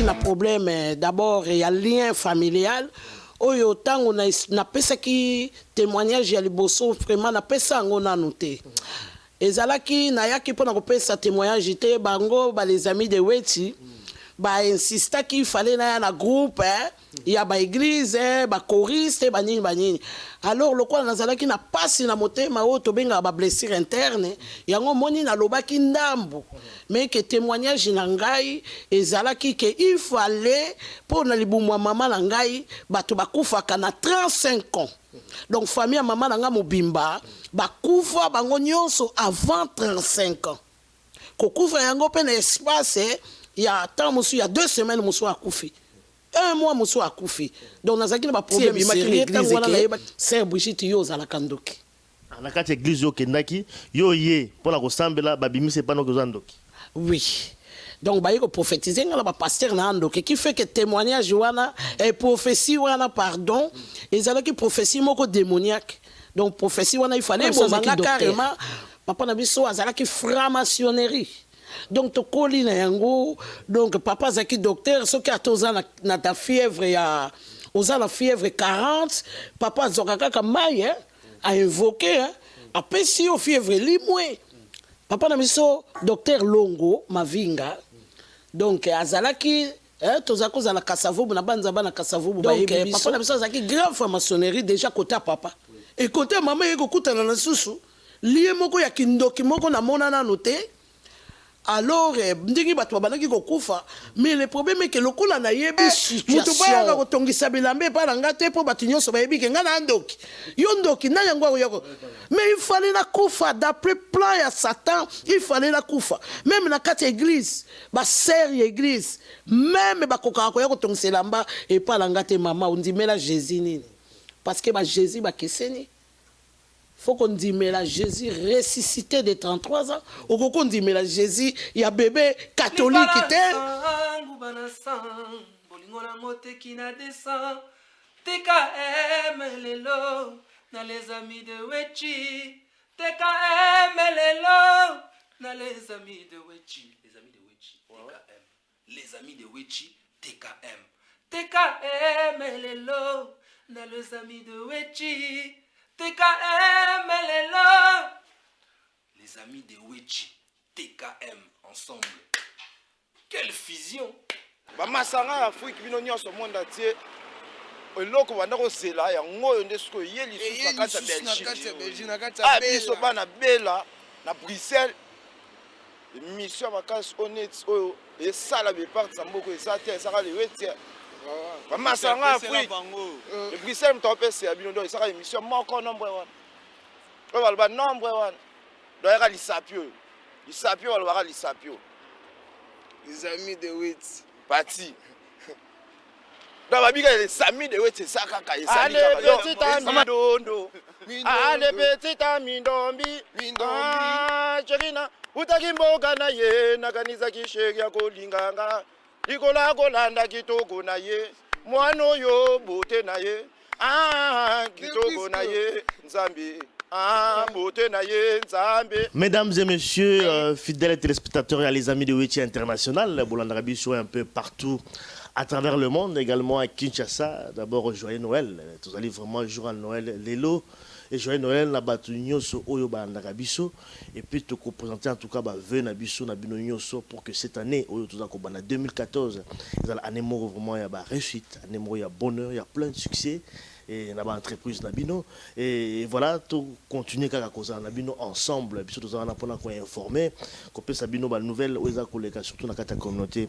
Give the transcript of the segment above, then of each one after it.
na problème d'abord il y a lien familial. Oyo tango na pesa ki témoignage ya liboso vraiment na pesa ngo na noté. Ezalaki na yaki pona ko pesa témoignage te bango ba les amis de Weti ba insista qu'il fallait na groupe il y a ba église ba choriste ba nini. Alors le quoi nazalaki na pasi na motema o to benga ba blessure interne yango moni na lobaki ndambo mais que témoignage na ngai ezalaki que il fallait pour na libumwa mama na ngai bato bakufaka na 35 ans. Donc famille maman na nga mobimba bakufa bango nyonso avant 35 ans. Kokufa yango pe na espace il y a temps il y a 2 semaines musu akufi. 1 mois musu akufi. Donc nazaki na problème sérieux tant wana na Sœur Brigitte yo za la kandoki. Na kati église yo kendaki yo ye pour la kosambela babimise pano kozandoki. Oui. Donc ba yiko prophétiser ngala ba pasteur na andoki qui fait que témoignage wana et prophétie wana pardon ezalaki prophétie moko démoniaque. Donc prophétie wana il fallait bozanga carrément papa na biso azalaki franc-maçonnerie. Donc to koli na yango donc papa zaki docteur soki atoza na ta fièvre ya oza la fièvre 40 papa zokaka ka mai a invoqué après si au fièvre limwe papa na biso docteur Longo Mavinga donc azalaki tozako za la kasavubu na banza bana kasavubu donc papa na biso azalaki grave franc-maçonnerie déjà côté papa et côté maman yeko kutana na susu lié moko ya kindoki moko na mona na noté. Alors ndingi bato babandaki kokufa mais le problème est que lokola na yebi situation mutu baya ko tongisa bilambe pa nga te po bato nyonso bayebi ke nga na ndoki yo ndoki na yango yako mais il fallait la kufa d'après plan ya Satan il fallait la kufa même na kati église ba sœur église même ba koka ko yako tongisa lamba et pa nga te mama ondimela Jésus nini parce que ba Jésus ba keseni. Faut qu'on dise mais la Jésus ressuscité de 33 ans. Ou qu'on dise mais la Jésus, il y a bébé catholique qui était. TKM lelo na les amis de Wechi. TKM lelo na les amis de Wechi. Les amis de Wechi. TKM. Les amis de Wechi. TKM. TKM lelo na les amis de Wechi. TKM lelo. Les amis de Wechi. TKM ensemble. Quelle fusion! Bamasanga Afrique bino nyonso monde entier. Eloko banda ko sela ya ngoyo ndesko yeli suka kata Belgique. Ah biso bana bela na Bruxelles. Mission vacances honnête oyo et ça la part samboko et ça te ça le wetia. Bamasanga Afrique. Le Bruxelles m'topé c'est bino do ça émission moko nombre 1. On va nombre 1. Do ya lisapio. Lisapio on va lisapio. Les amis de Wit parti. Dans ma biga les amis de Wit ça kaka allez petit ami dondo. Allez petit ami dombi. Ah Jerina utakimboka na ye nakanisa kisheki ya kolinganga. Ikola kolanda kitoko na ye. Mwana yo bote na ye. Ah kitoko na ye Nzambi. Mesdames et messieurs, fidèles téléspectateurs et les amis de Wechi International, Bolandarabi Show un peu partout à travers le monde, également à Kinshasa. D'abord, joyeux Noël. Vous allez vraiment jouer à Noël, Lélo. Et joyeux Noël, la bataille sur Oyo Bolandarabiso. Et puis, te présenter en tout cas, vœux Nabiso, Nabino Nyoso, pour que cette année, Oyo Tuzakobana 2014, l'année vraiment, il y a réussite, l'année il y a bonheur, il y a plein de succès. Et na ba entreprise Nabino et voilà tout continuer kaka koza Nabino ensemble biso tous on a pour informer qu'on peut Sabino ba nouvelle aux collègues surtout dans la communauté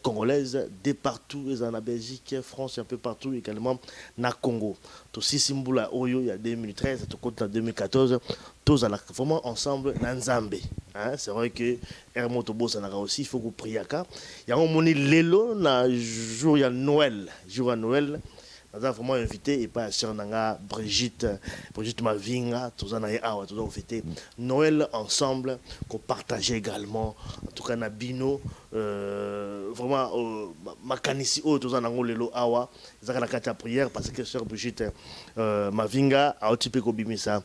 congolaise de partout les en Belgique France un peu partout également na Congo tout Simbula Oyo il y a 2013 tout compte en 2014 tous vraiment ensemble na Nzambe hein c'est vrai que Hermoto Bossa na aussi il faut que priaka il y a un moni lelo na jour ya Noël jour à Noël. Nous avons vraiment invité et pas sœur Nanga Brigitte Mavinga, tous en awa, tous en fêté Noël ensemble, qu'on partageait également. En tout cas, Nabino, vraiment, Makanisi, tous en ango lelo awa, ils ont la carte à prière parce que sœur Brigitte Mavinga a occupé Kobimisa.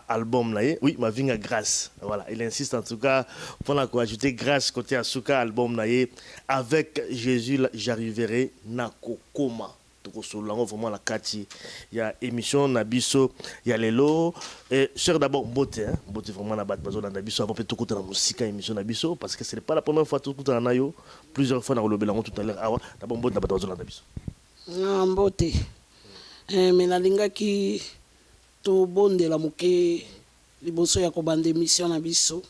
album naïe. Oui, ma vie grâce. Voilà, il insiste en tout cas pour ajouter grâce côté Asuka album naïe. Avec Jésus, j'arriverai na kokoma. Vraiment la kati. Il y a émission Nabiso, il y a Lelo. Et cher d'abord Boté, hein. Boté vraiment na bat bazo na Nabiso avant tout côté la musique émission Nabiso parce que ce n'est pas la première fois tout côté na yo. Plusieurs fois na Lobelango tout à l'heure. Ah, d'abord Boté na bat bazo na Nabiso. Ah, Boté. Mais na linga ki to bonde la moke liboso ya ko bande émission Nabiso.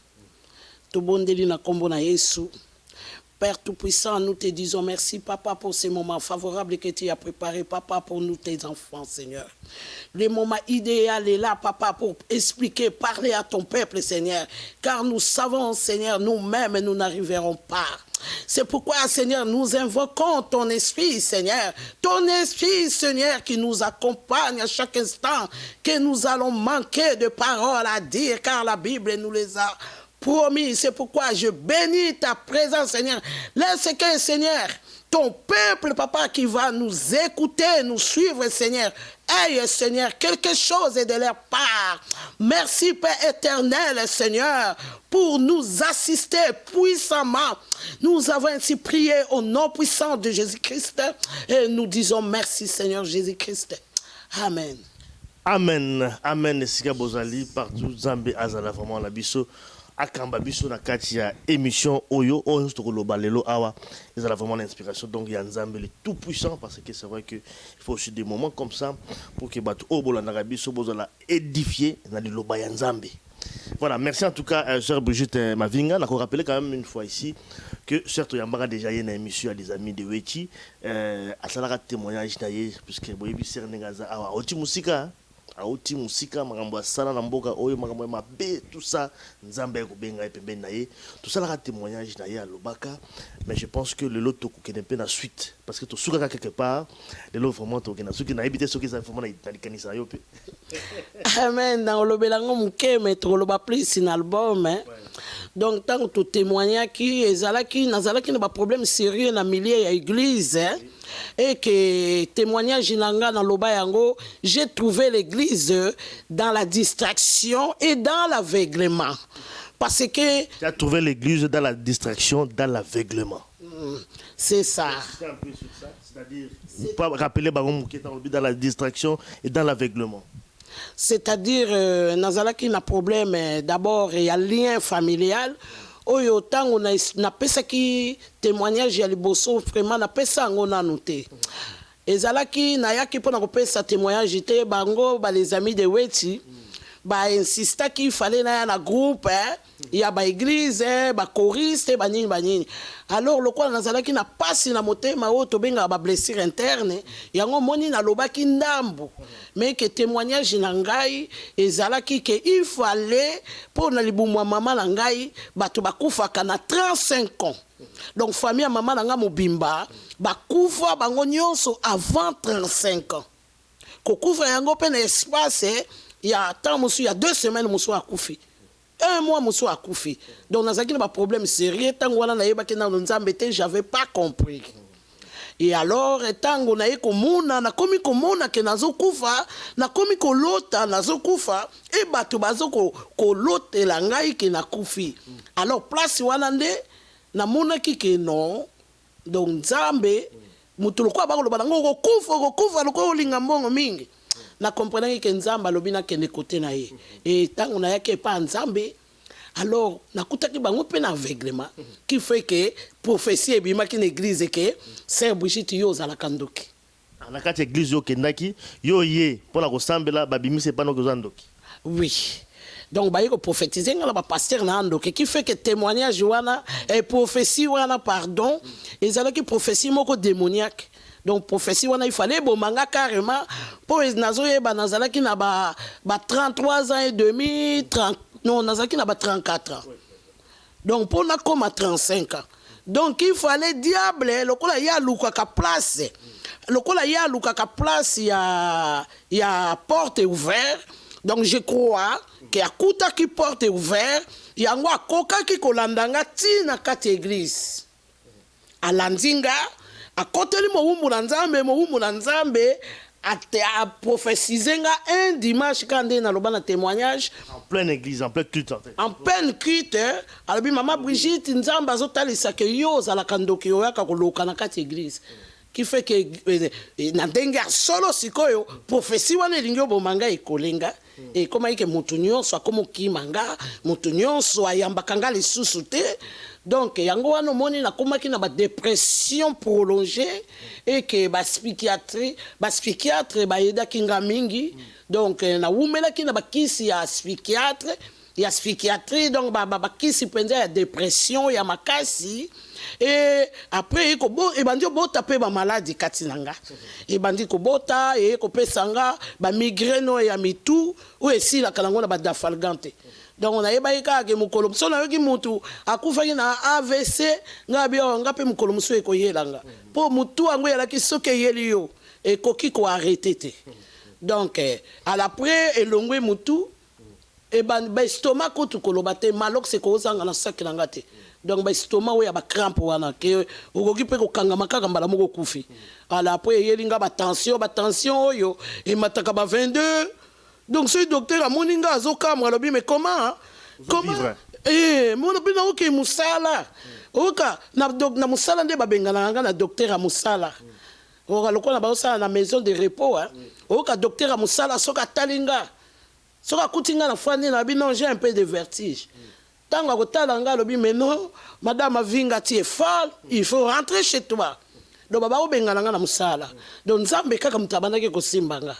To bonde li na kombo na Yesu. Père Tout-Puissant, nous te disons merci, Papa, pour ces moments favorables que tu as préparés, Papa, pour nous, tes enfants, Seigneur. Le moment idéal est là, Papa, pour expliquer, parler à ton peuple, Seigneur. Car nous savons, Seigneur, nous-mêmes, nous n'arriverons pas. C'est pourquoi, Seigneur, nous invoquons ton esprit, Seigneur. Ton esprit, Seigneur, qui nous accompagne à chaque instant, que nous allons manquer de paroles à dire, car la Bible nous les a promis. C'est pourquoi je bénis ta présence, Seigneur. Laisse que, Seigneur, ton peuple, Papa, qui va nous écouter, nous suivre, Seigneur, aie, Seigneur, quelque chose de leur part. Merci, Père éternel, Seigneur, pour nous assister puissamment. Nous avons ainsi prié au nom puissant de Jésus-Christ et nous disons merci, Seigneur Jésus-Christ. Amen. Amen. Amen. Sika Bozali, partout, Zambé, Azala, vraiment, la biso. Akamba biso na kati ya émission Oyo Oyo Stokoloba Lelo Awa. Ils ont vraiment l'inspiration. Donc il y a Nzambe le tout puissant parce que c'est vrai qu'il faut aussi des moments comme ça pour que Batu Obola Narabiso Bozola édifier dans le Loba Nzambe. Voilà, merci en tout cas, chère Brigitte Mavinga. On a rappelé quand même une fois ici que certes, il y a déjà une émission à des amis de Wechi. À ça, témoignage, puisque vous avez vu Sernegaza, à Oti Musika. Aouti musika makambo ya sala na mboka oyo makambo ya mabe tout ça nzambe ko benga pembeni na ye tout ça la témoignage na ye à Lobaka mais je pense que le lot to ko kenempe na suite parce que to suka quelque part le lot vraiment to kena suki na ebité soki ça vraiment na likanisa yo pe amen na lobelango muke mais to loba plus in album hein. Donc tant que témoigner qui ezalaki nazalaki na ba problème sérieux na milieu ya église hein. Et que témoignage inanga dans loba yango, j'ai trouvé l'église dans la distraction et dans l'aveuglement. Parce que tu as trouvé l'église dans la distraction, dans l'aveuglement. C'est ça. C'est un peu sur ça, c'est-à-dire pas rappeler baron qui est dans la distraction et dans l'aveuglement. C'est-à-dire nazalaki na problème d'abord il y a lien familial. Oyo tango na pesa ki témoignage ya liboso vraiment na pesa ngo na noté ezalaki na yaki pona ko pesa témoignage te bango ba les amis de Wechi ba insista qu'il fallait na groupe ya ba église ba choriste ba nini alors le quoi nazalaki na pasi na motema o to benga ba blessure interne yango moni na lobaki ndambo mais que témoignage na ngai ezalaki que il fallait pour na libumwa mama na ngai bato bakufaka na 35 ans donc famille mama na nga mobimba bakufa bango nyonso avant 35 ans kokufa yango pe na espace il y a temps il y a 2 semaines muso akufi 1 mois muso akufi donc nazaki na problème sérieux tango wana na yeba ke na nzambe te j'avais pas compris et alors tango na yeko mona na komi ko mona ke nazo kufa na komi ko lota nazo kufa e bato bazo ko lotela ngai ke na kufi alors place wana nde na mona ki ke non donc nzambe mutu lokwa ba ko loba ngo ko kufa lokwa linga mbongo mingi na comprenant que nzamba lobina kende côté na ye et tango na yake pa nzambe alors nakutaki bango pe na aveuglement qui fait que prophétie ebima ki na église que Sœur Brigitte yo za la kandoki na kati église yo kendaki yo ye pona ko sambela babimise pano ko zandoki oui donc ba yiko prophétiser ngala ba pasteur na andoki qui fait que témoignage wana et prophétie wana pardon ezalaki prophétie moko démoniaque. Donc prophétie wana il fallait bomanga carrément pour nazoye ba nazalaki na ba 33 ans et demi 30 non nazalaki na ba 34 ans donc pour na comme 35 ans donc il fallait diable lokola ya luka ka place lokola ya luka ka place ya porte ouverte donc je crois que akuta ki porte ouverte yango akoka ki kolandanga tina kati église alandinga akoteli mowumbu na nzambe a prophétisé un dimanche quand on a le témoignage. En pleine église, en plein culte en fait. En pleine culte, alors maman Brigitte, nzamba zotalisa ke yo za la kandoki yo ya kakoloka na kati église. Qui fait que na denga solo sikoyo prophétie wana elingi bomanga ekolenga et comme ike mutu nyonso akomo kimanga mutu nyonso ayambakanga lisusu te. Donc yango wana moni na komaki na ba dépression prolongée et que ba psychiatre ba yeda kinga mingi. Donc na umela ki na ba kisi ya psychiatre ya psychiatrie, donc kisi penza ya dépression ya makasi. Et après et bandi bota pe ba maladie katinanga et bandi ko bota et ko pesanga ba migraine ya mitu ou esi la kalango na ba dafalgante. Donc on a yeba ke mukolo so na yoki mutu akufa na AVC ngabi ngape mukolo muso e ko yelanga po mutu ango yala ki soke yeli yo e koki ko arrêter te. Donc à l'après elongwe mutu et ba stomac ko to kolobate malok se ko zanga na sac na ngate. Donc ba stomac we ya ba crampe wana ke okoki pe ko kangama kaka mbala moko kufi. À l'après yelinga ba tension oyo e mataka ba 22. Donc ce docteur a moninga azokamwa lobi mais comment mon opina oke musala oka na musala nde babengana nga na docteur a musala oka lokola ba osala na maison de repos oka docteur a musala soka talinga soka kutinga na fani na bino j'ai un peu de vertige. Tango kotala nga lobi mais non madame Avinga tu es folle, il faut rentrer chez toi. Donc baba obengana nga na musala. Donc nzambe kaka mutabana ke kosimbanga.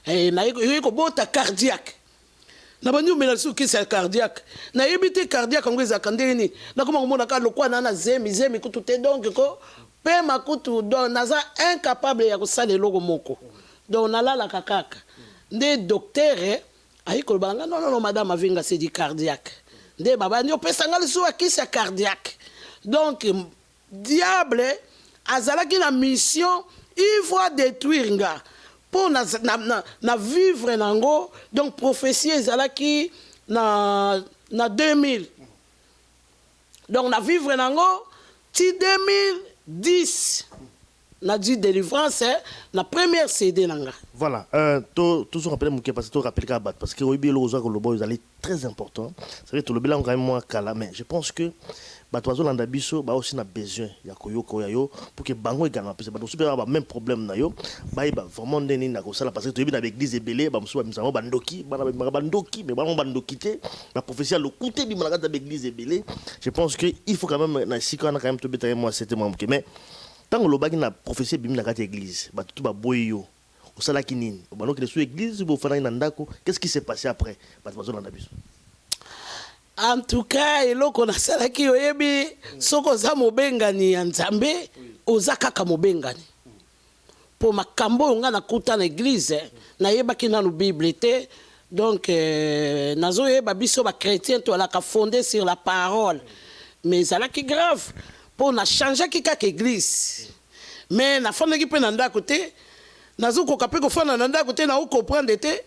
Na yeko bota cardiaque. Na banyu menasu ki c'est cardiaque. Na yebite cardiaque ngweza kandeni. Na koma ngomona ka lokwa na zemi kutu te donc ko pe makutu donc naza incapable ya kosala logo moko. Donc nalala kakaka. Nde docteur ayiko banga non madame Avinga c'est du cardiaque. Nde baba nyo pesanga lisu ki c'est cardiaque. Donc diable azalaki na mission il faut détruire nga. Pour na vivre nango donc prophétie ezalaki na 2000 donc na vivre nango ti 2010 na dit délivrance la première CD nanga. Voilà, toujours rappeler mon parce que tu rappelles qu'à battre parce que oui le rosa que le boy est très important. C'est vrai tout le bilan quand même moins cala mais je pense que batoizo landa biso ba aussi na besoin ya koyoko yo pour que bango eganga parce que bato super ba même problème na yo ba vraiment ndeni na ko sala parce que tu bi na église ebelé ba musu ba misamo bandoki bana bandoki mais ba bandoki te la prophétie le côté bi malaka da église ebelé. Je pense que il faut quand même na sika na quand même to beta moi c'était moi mais tant que le bagi na prophétie bi na kati église ba tout ba boyo au sala kinini bano que sur église bo fana na ndako qu'est-ce qui s'est passé après batoizo landa biso. En tout cas, eloko na salaki oyebi soko za mobengani ya Nzambe oza kaka mobengani. Po makambo nga na kuta na église na yebaki na no Bible te. Donc nazo yeba biso ba chrétien to alaka fondé sur la parole. Mais zalaki grave po na changer ki kaka église. Mais na fondaki pe na ndako te. Nazo ko kapé ko fana na ndako te na o comprendre te.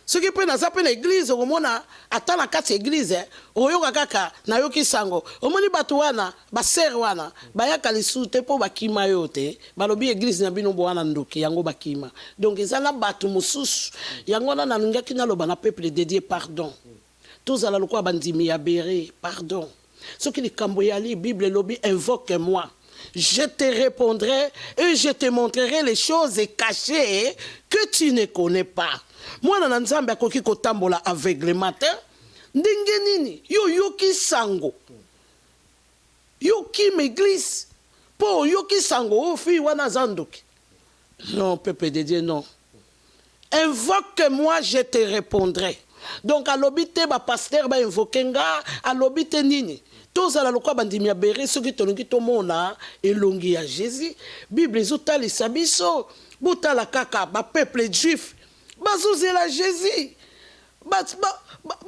Ce qui peut nazape l'église au mona ata na kati église oyoka kaka na yoki sango omoni batu wana ba ser wana ba yaka lisute po bakima yote balobi église na bino bwana ndoki yango bakima donc ezala batu mususu yango na nungaki na loba na peuple dédié pardon tous ala lokwa bandimi ya béré pardon ce qui likambo yali Bible lobi invoque-moi je te répondrai et je te montrerai les choses cachées que tu ne connais pas. Moi na nzambe akoki kotambola aveuglement te ndenge nini yo yoki sango yoki m'église po yoki sango o fi wana zandoki non peuple de Dieu non invoque-moi je te répondrai donc à l'obité ba pasteur ba invoquenga à l'obité nini tous à la lokwa bandimi ya béré ceux qui tolongi to mona elongi ya Jésus Bible ezotali sabiso botala kaka ba peuple juif bazozela Jésus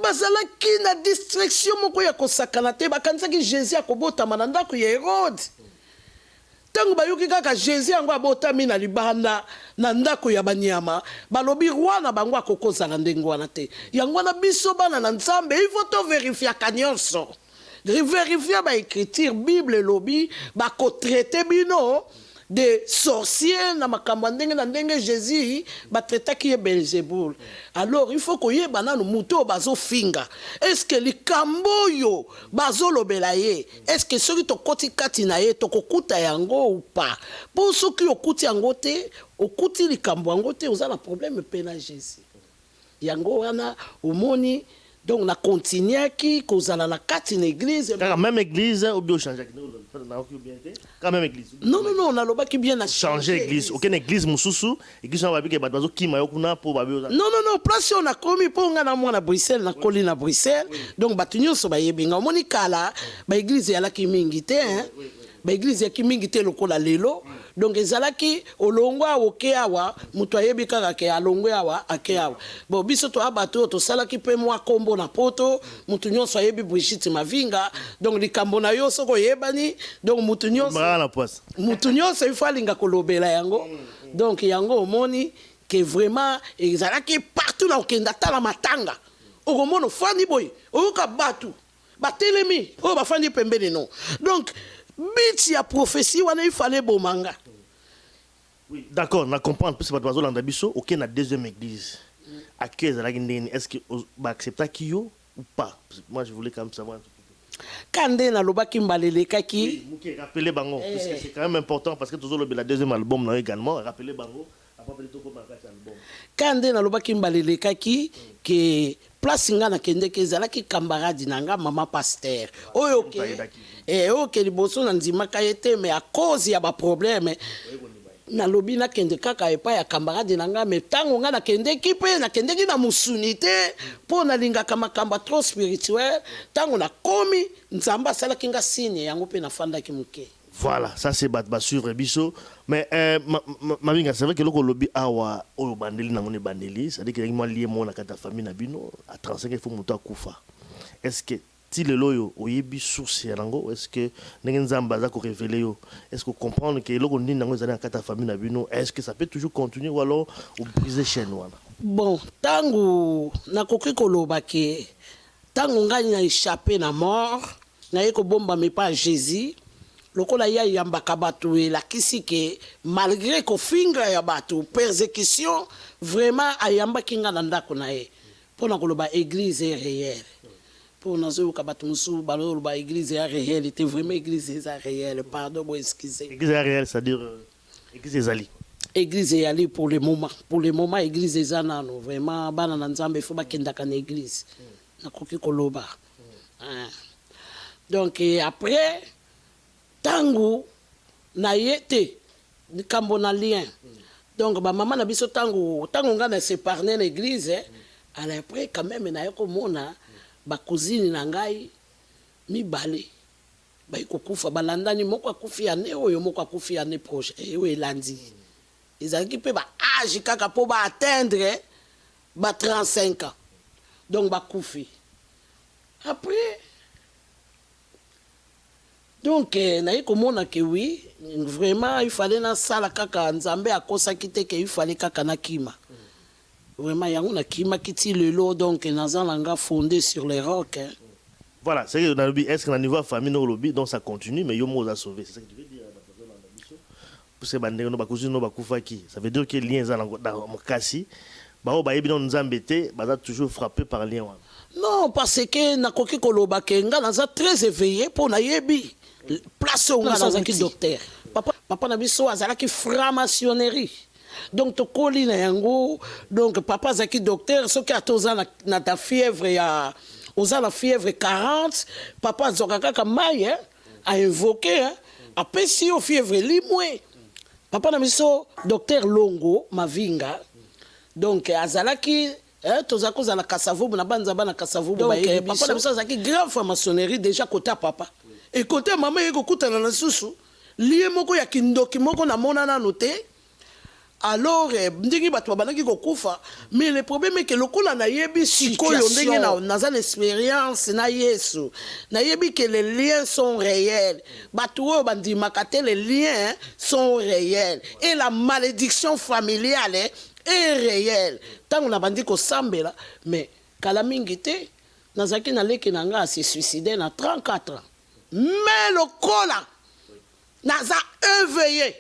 bazalaki na distraction moko ya kosakana te bakanisaki Jésus akobotama na ndako ya Hérode tango bayoki kaka Jésus yango abotami na libanda na ndako ya banyama balobi roi na bango akokozala ndenge wana te yango na biso bana na Nzambe il faut to vérifier kanyonso vérifier ba écriture Bible lobi ba ko traiter bino de sorciers na makambo ndenge na ndenge Jésus batretaki ye Belzébul. Alors il faut que banano muto bazo finga. Est-ce que likambo yo bazo lobela ye? Est-ce que soki to koti kati na ye to kokuta yango ou pas? Pour soki okuti yango te, okuti likambo yango te, ozala problème pena Jésus. Yango wana omoni donc na continuer qui kozala na kati na église. Car même église ou bien changer quand même église. Non non non, na loba ki bien na changer église. Aucune église mususu, église on va bien que bazo ki mayo kuna pour babi. Non non non, place on a commis pour nga na mwana Bruxelles na koli na Bruxelles. Donc batu nyonso ba yebinga omoni kala ba église ya la ki mingi te hein. Ba église ya ki mingi te lokola lelo. Donc ezalaki olongwa okeawa mutu ayebi kaka ke alongwe awa akeawa bo biso to abato to salaki pe mwa kombo na poto mutu nyonso ayebi Brigitte Mavinga donc likambo na yo soko yebani donc mutu nyonso ifalinga kolobela yango donc yango omoni que vraiment ezalaki partout na okenda tala matanga okomono fani boy oyoka batu batelemi o bafandi pembeni non donc biti ya prophétie wana il fallait bomanga. Oui, d'accord, on comprend plus pas de l'andabiso, OK na deuxième église. À qui est-ce que va accepter qui yo ou pas? Moi je voulais quand même savoir un peu. Kande na loba kimbalele kaki. Oui, rappeler bango parce que c'est quand même important parce que toujours le deuxième album là également rappeler bango après plutôt comme un album. Kande na loba kimbalele kaki que place nga na kende ke zalaki camarade nanga mama pasteur. Oyo OK. OK liboso na ndima kayete mais à cause ya ba problème na lobi na kende kaka epa ya camarade nanga mais tango nga na kende ki pe na kende ki na musunité po na linga kama kamba trop spirituel tango na komi nzamba sala kinga signe yango pe na fanda ki muke. Voilà, ça c'est ba suivre biso mais Mavinga c'est vrai que loko lobi awa o bandeli na ngone bandeli c'est à dire que moi lié mon na kata famille na bino à 35 il faut muto akufa. Est-ce que si le loyo oyebi source yango est-ce que nzamba za ko révéler yo est-ce que comprendre que loko ndina ngo za na kata famille na bino est-ce que ça peut toujours continuer ou alors ou briser chaîne wana? Bon, tango na koki koloba ke tango ngani na échappé na mort na yeko bomba mais pas Jésus lokola ya yambaka batu la kisi ke malgré ko fingra ya batu persécution vraiment ayamba kinga na ndako na ye pona koloba église est réelle pour nous au kabatumusu balolo ba église est réelle était vraiment église est réelle pardon moi excusez église est réelle c'est-à-dire église ezali église est allée pour le moment église est nano vraiment bana na nzambe faut bakenda kana église na koki koloba donc après tango na yete kambo na lien donc ba maman na biso tango nga na séparé l'église après quand même na yeko mona ba cousine na ngai mibale ba ikokufa balandani moko akufi ane oyo moko akufi ane proche ewe landi ezalaki pe ba âge kaka po ba atteindre ba 35 ans donc ba kufi après donc na komona ke oui vraiment il fallait na sala kaka nzambe akosa kite ke il fallait kaka na kima vraiment yango na kima kiti lelo donc nazalanga fondé sur les rocs hein. Voilà c'est que est-ce que na niveau famille no lobby donc ça continue mais yo mo a sauvé c'est ça que tu veux dire pour ces bandé no ba cousine no ba kufaki ça veut dire que lien za dans mokasi ba ba yebi no nzambe te ba toujours frappé par lien wana. Non parce que na koki koloba ke nga naza très éveillé pour na yebi place où nga nazaki docteur papa na biso azalaki franc-maçonnerie donc to koli na yango donc papa azaki docteur soki atoza na ta fièvre ya oza la fièvre 40 papa azoka kaka mai a invoqué apesi yo fièvre limwe papa na biso docteur Longo Mavinga donc azalaki toza kozala kasavubu na banza bana kasavubu ba yebi papa na biso azalaki grave franc-maçonnerie déjà côté papa et côté maman yeko kutana na susu lié moko ya kindoki moko na mona na noté alors ndingi bato banaki kokufa mais le problème est que lokola na yebi sikoyo ndenge na za l'expérience na Yesu na yebi que les liens sont réels bato bandi makate les liens sont réels et la malédiction familiale est réelle tant on a bandi ko sambela mais kala mingi te nazaki na leki nanga se suicider na 34 ans mais le cola naza éveillé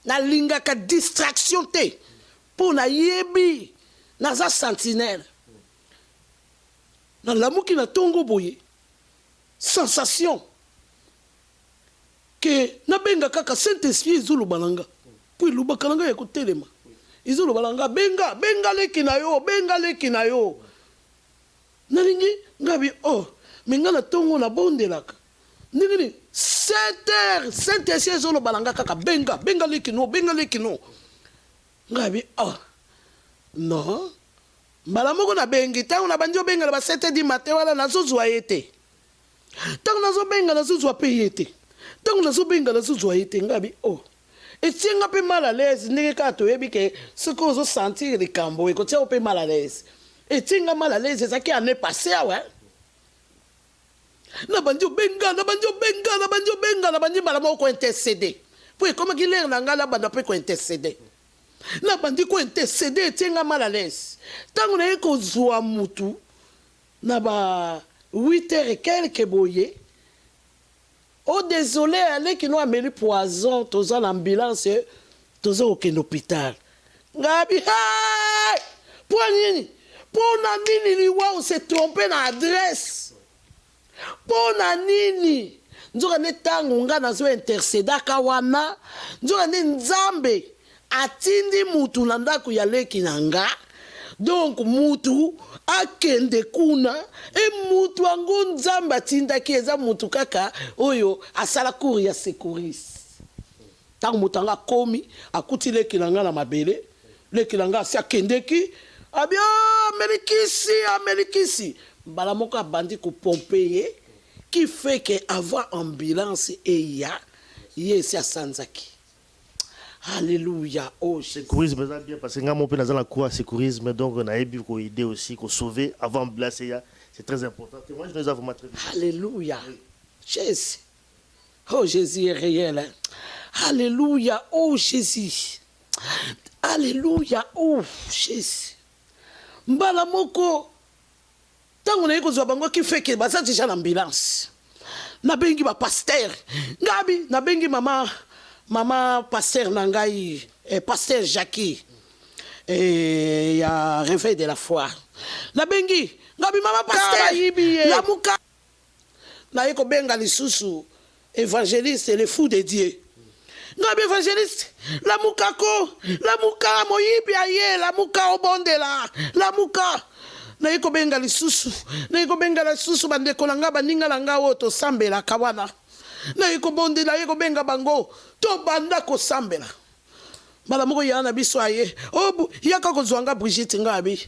nalingaka distraction te mpo nayebi naza sentinelle nalamuki na ntongo boye sensation ke nabenga kaka Saint-Esprit ezoloba na nga mpo elobaka na nga ya kotelema ezoloba na nga benga leki na yo nalingi ngabi me nga na ntongo nabondelaka ndenge nini 7 heures Saint-Esprit ezoloba na nga kaka benga leki no ngabi non mbala moko nabengi ntango nabandi obengela ba 7 di matin wana nazozwa ye te ntango nazobenga nazozwa mpe ye te ntango nazobenga nazozwa ye te ngabi etienga mpe mal à l'aise ndenge kaka toyebi ke soki ozosentir likambo ekotia mpe mal à l'aise etienga mal à l'aise ezaki ane passé awa nabandi obenga nabandi mbala moko kointercede mpo ekomaki lere na ngai nabanda mpe kointercede nabandi kointercede etienga mal à l'aise ntango naye kozwa mutu na ba 8 heures et quelque boye désolé aleki no ameli poison toza na ambulance toza kokende hôpital ngabi po na nini liwa on s'est trompé na adresse po na nini nzoka ne tango nga nazo intercedaka wana nzoka ne nzambe atindi mutu na ndako ya leki na nga donc mutu akende kuna mutu ango nzambe atindaki eza mutu kaka oyo asala cour ya secouriste ntango mutu anga akomi akuti leki na nga na mabele leki na nga asi akendeki abia amelikisi mbala moko abandi kopompe ye qui fait que avant ambulance eya ye esi asanzaki. Alléluia. Oh, sécurisme, ça bien parce que nous sommes dans la cour sécurisme, donc on a aidé pour aider aussi, pour sauver avant de blesser. C'est très important. Moi, je nous avons très bien. Alléluia. Jésus. Oh, Jésus est réel. Hein? Alléluia. Oh, Jésus. Alléluia. Oh, Jésus. Mbala moko. Tant on a eu bango qui fait que ça déjà l'ambulance. Na bengi ba pasteur. Ngabi na bengi Maman pasteur Nangaï, pasteur Jackie, il y a réveil de la foi. La bengi, ngabi maman pasteur, la mouka, na yeko benga li susu, évangéliste, le fou de Dieu. Ngabi évangéliste, la mouka moyibi aye, la mouka obondela, la mouka. Na yeko benga li susu, bande kolanga baninga langa woto sambela kawana. Na yeko bonde na yeko benga bango to banda ko sambela mala moko yana biso aye yaka ko zwanga Brigitte ngabi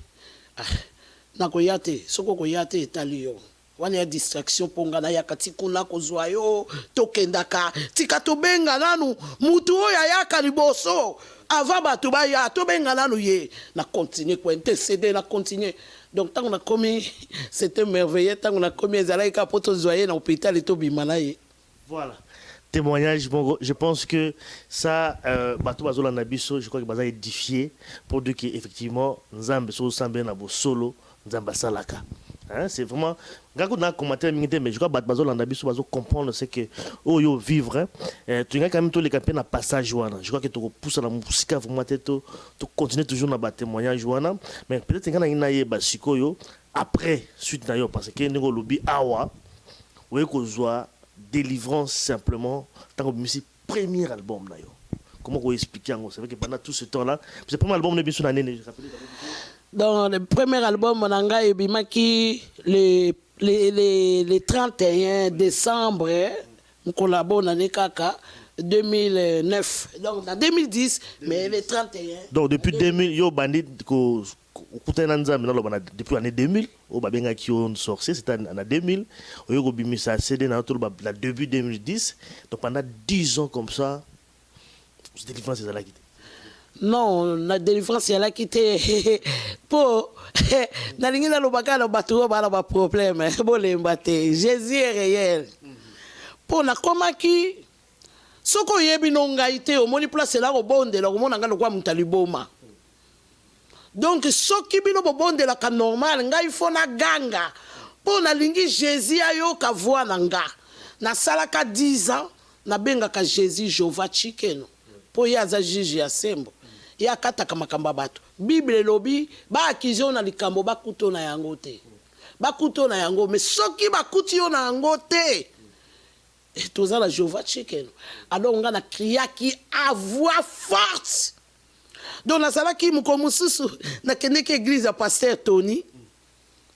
na ko yate soko ko yate etaliyo wana ya distraction ponga na yaka tikuna ko zwayo to kendaka tika to benga nanu mutu oya yaka liboso avant bato ba ya to benga nanu ye na continuer ko intercéder na continuer donc tant on a commis c'était merveilleux tant on a commis ezalaika poto zwaye na hôpital et to bimanaye. Voilà. Témoignage, bon, je pense que ça, Bato Bazola Nabiso, je crois que Baza est édifié pour dire qu'effectivement, Nzambe Sambe Nabo solo, Nzamba Salaka. C'est vraiment. Quand on a commenté, mais je crois que Bato Bazola Nabiso Bazo comprendre c'est que, oh yo, vivre, tu as quand même tous les campagnes à passage, je crois que tu repousses à la musique, vraiment, tu continues toujours dans le témoignage, mais peut-être que tu as une basiko yo, après, suite d'ailleurs, parce que nous avons lobby awa, ou est-ce délivrance simplement tant que c'est premier album là. Comment vous expliquer c'est vrai que pendant tout ce temps là c'est le premier album de Bissou l'année je rappelle. Dans le premier album Monanga et Bimaki les 31 décembre on collabore dans les kaka 2009 donc en 2010 mais les 31 donc depuis 2000 yo bandit ko depuis l'année 2000, au Babenga qui ont sorti, c'était en 2000, au Yogo Bimisa CD dans le début 2010, donc pendant 10 ans comme ça, la délivrance est à la quitter. Non, la délivrance est à la quitter. Pour, na lingi na lobaka na bateau ba na problème, bo le mbaté. Jésus est réel. Pour na komaki, soko yebi no ngaité, au moni place là au bonde, là au mona ngalo kwa mutaliboma. Donc, ce qui bino bonde la ka normal, nga il faut na ganga. Pour na lingi Jésus ayo ka voix nanga. Na salaka 10 ans, na benga ka Jésus Jova Chikeno. po ye aza juge ya sembo ye akataka makambo ya bato bible elobi baakize yo na likambo bakuti yo na yango te bakuti yo na yango mais soki bakuti yo na yango te toza na Jehova Tshekeno alors nga na kriaki à voix forte donc nazalaki moko mosusu nakendeki église ya pasteur Tony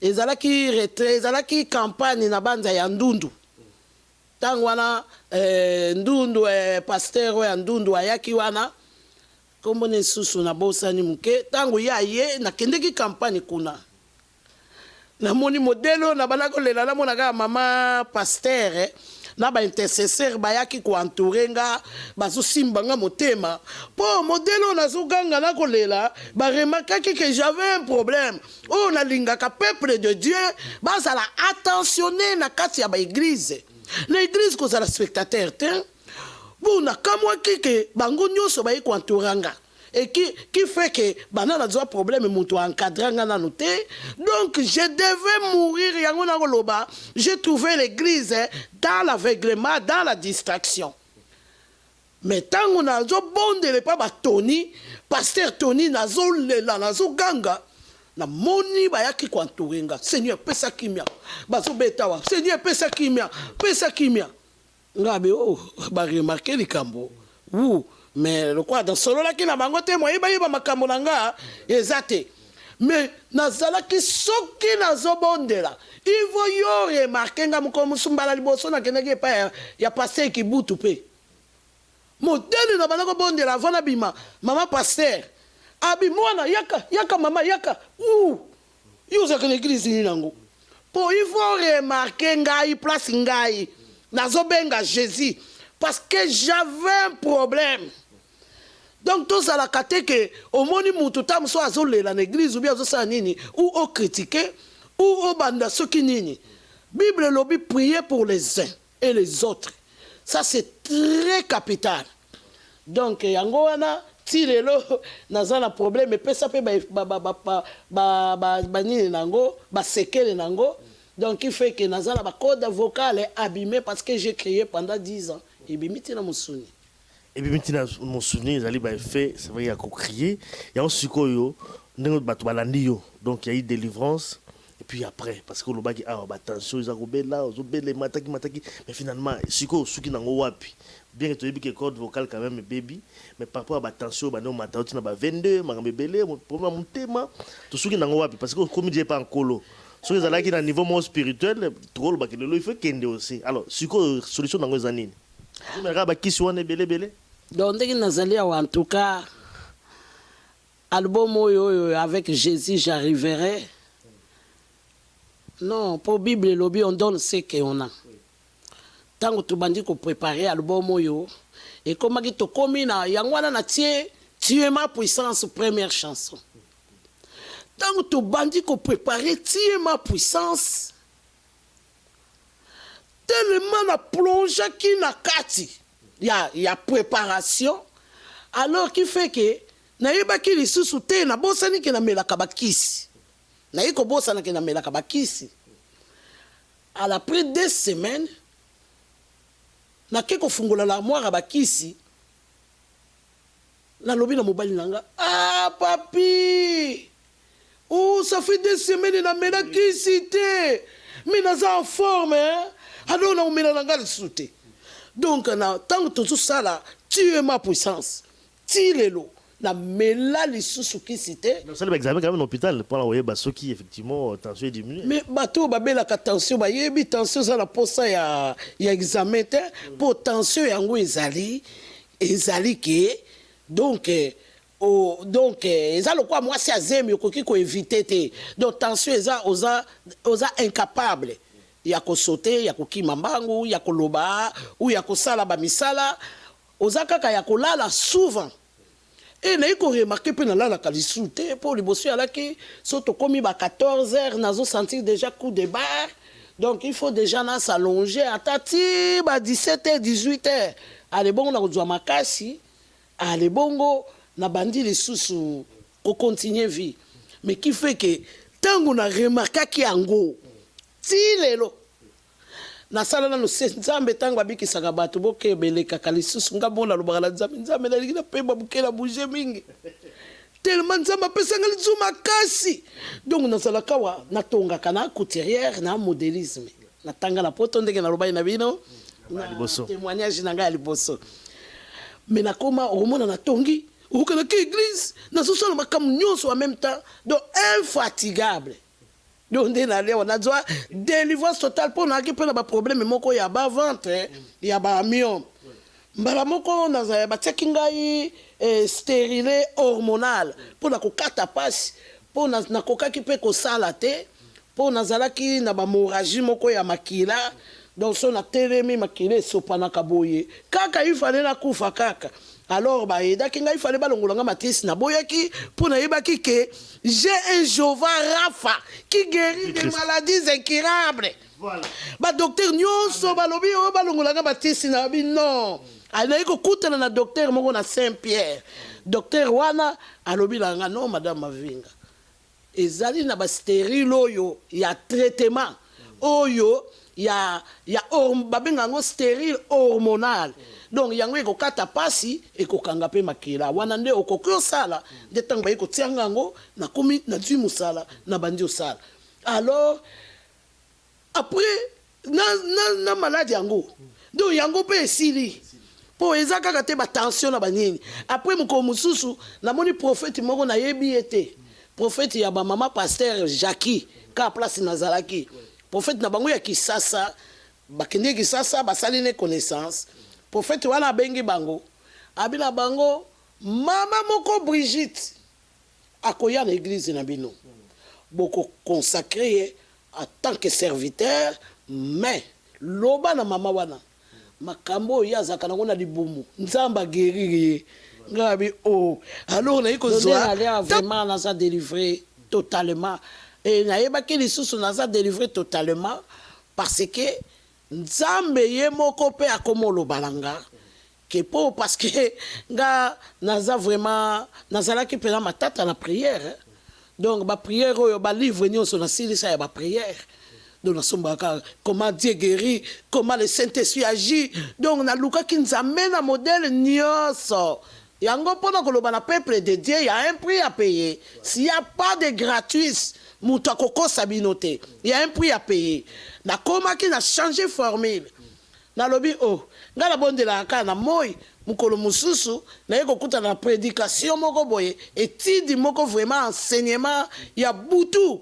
ezalaki retrait ezalaki campagne na banza ya ndundu ntango wana ndundu pasteur oyo ya ndundu ayaki wana kombo na esusu na bosani moke ntango ye aye nakendeki campagne kuna namoni modelo na bana kolela namonaka mama pasteur na baintercesseur bayaki koentoure nga bazosimba nga motema mpo modelo nazoganga na kolela baremarkaki que j'avais un problème oyo nalingaka peuple de Dieu bazala attentionné na kati ya baeglise na église kozala spectateur te buna kamwaki ke bango nyonso bayi koentoure nga et qui fait que banana doit problème muto encadrer nga nanu te donc je devais mourir yango na koloba j'ai trouvé l'église dans l'aveuglement dans la distraction mais tango nazo bondele pa ba Tony pasteur Tony nazo lela nazo ganga na moni bayaki koentourer nga Seigneur pesa kimia bazo betawa Seigneur pesa kimia ngabe oh ba remarquer likambo ou mais le quoi dans solo la ki na bango te moyi ba makambo na nga ezate mais nazalaki soki nazobondela il faut yo remarquer nga moko musumbala liboso na keneki pa ya passer ki butu pe modeli na banako bondela avant na bima mama pasteur abi mwana yaka mama yaka yo za kene église ni nango po il faut remarquer ngai place ngai nazobenga Jésus parce que j'avais un problème. Donc tout ça la kate que au moni mutu tam so azolela na église ou bien azosa nini ou au critiquer ou au banda soki nini. Bible lobi prier pour les uns et les autres. Ça c'est très capital. Donc yango wana ti lelo nazana problème pe ça pe ba nini nango ba sekele nango. Donc il fait que nazana ba code vocal est abîmé parce que j'ai créé pendant 10 ans. Et bimiti na musuni. Et bimiti na musuni zali ba fait c'est vrai il y a ko crier il y a aussi koyo ndenge bato balandi yo donc il y a eu délivrance et puis après parce que le baki ah ba tension ils a robela ozobele mataki mais finalement siko suki nango wapi bien que tu dis que code vocal quand même baby mais par rapport à ba tension ba no matauti na ba 22 makambe belé problème mutema to suki nango wapi parce que comme je pas en colo so ils allaki na niveau moins spirituel trop le baki il faut kende aussi alors siko solution nango zanini donc en tout cas album avec Jésus j'arriverai non pour Bible et lobby on donne ce qu'on a tant que tu bandis qu'on préparer album et comme tu to komina yangwana na tie tu es ma puissance première chanson tant que tu bandis qu'on préparer tu es ma puissance tellement na plonge qui na kati il y a préparation alors qui fait que na yeba ki lisusu te na bosani ke na melaka bakisi na yiko bosana ke na melaka bakisi à la près 2 semaines na keko fungola la armoire bakisi na lobi na mobali nanga ah papi oh ça fait 2 semaines na melaki cité mais na en forme hein. Alors, on met la langue sauté. Donc, tant que tout ça là, tu es ma puissance. Tire l'eau. La mela les sous qui c'était. Non, c'est l'examen quand même à l'hôpital pour l'envoyer basso qui effectivement tension est diminuée. Mais bateau babé la tension ba yebi tension ça la pour ça ya examen pour tension yango ezali que donc ezalo quoi moi c'est azemi okoki ko éviter donc tension oza incapable. Ya ko sauter ya ko kima mbangu ya ko loba ou ya ko sala ba misala ozakaka ya ko lala souvent et na ko remarquer pe na lala kalisute pour liboso ya laki soto komi ba 14h nazo sentir déjà coup de barre donc il faut déjà na s'allonger atati ba 17h 18h ale bongo na kozwa makasi ale bongo na bandi les sous ko continuer vie mais qui fait que tango na remarquer ki ango ti lelo na sala na no nzambe tango abikisaka bato bokebelekaka lisusu nga mona lobaka na nzambe nalingi napemba bukela bouge mingi tellement nzambe apesanga lizu makasi donc nazalaka wa natongaka na couturière na modélisme natanga na poto ndenge nalobai na bino témoignage na ngai ya liboso mais nakoma omona natongi okanaki église nazosala makambo nyonso en même temps donc infatigable donc nde nalewa nazwa délivrance totale mpo naaki mpe na baproblème moko ya baventre ya baamiome mbala moko batiaki ngai stérile hormonal mpo na kokata pasi mpo nakokaki mpe kosala te mpo nazalaki na bamoragie moko ya makila donc so natelemi makila esopanaka boye kaka ifale nakufa kaka alors bayedaki ngai ifale balongolanga matisi naboyaki mpo nayebaki ke j'ai un Jéhovah Rapha qui guérit des maladies incurables. Docteur nyonso balobi o balongolanga matisi na bi non anayi kokutana na docteur moko na Saint-Pierre docteur wana alobi langa non madame Mavinga ezali na ba stérile oyo ya traitement oyo ya babenga ngo stérile hormonal donc yango ekokata pasi ekokanga pe makila wana nde okoki osala nde ntango bayi kotianga yango nakomi nazwi mosala na bandi osala alors après na maladi yango donc yango mpe esili mpo eza kaka te batension na banini après mokolo mosusu namoni prophète moko nayebi ye te prophète ya bamama pasteur Jackie ka place nazalaki prophète na bango ya Kisasa bakende Kisasa basali ne connaissance prophète wana abengi bango abina bango mama moko Brigitte akoya na église na bino boko consacré en tant que serviteur mais loba na mama wana makambo ya zakana ngona libumu nzamba guérir ngabi oh alors na iko zoa vraiment na ça délivré totalement et na yebaki lisusu na ça délivré totalement parce que nzambe ye moko pe akomolo balanga que pour parce que nga naza vraiment nazalaki pena matata na prière hein? Donc ba prière oyo ba livre nyonso na silisa ya ba prière donc nasombaka comment Dieu guérit comment le Saint-Esprit agit donc na luka kinzambe na modèle nyonso yango pona koloba na peuple de Dieu il y a un prix à payer s'il y a pas de gratuit mutu akokosa bino te il y a un prix à payer na komaki na changer formule na lobi oh ngala bondela ka na moi mukolo mususu na yeko kuta na prédication moko boye étude moko vraiment enseignement ya butu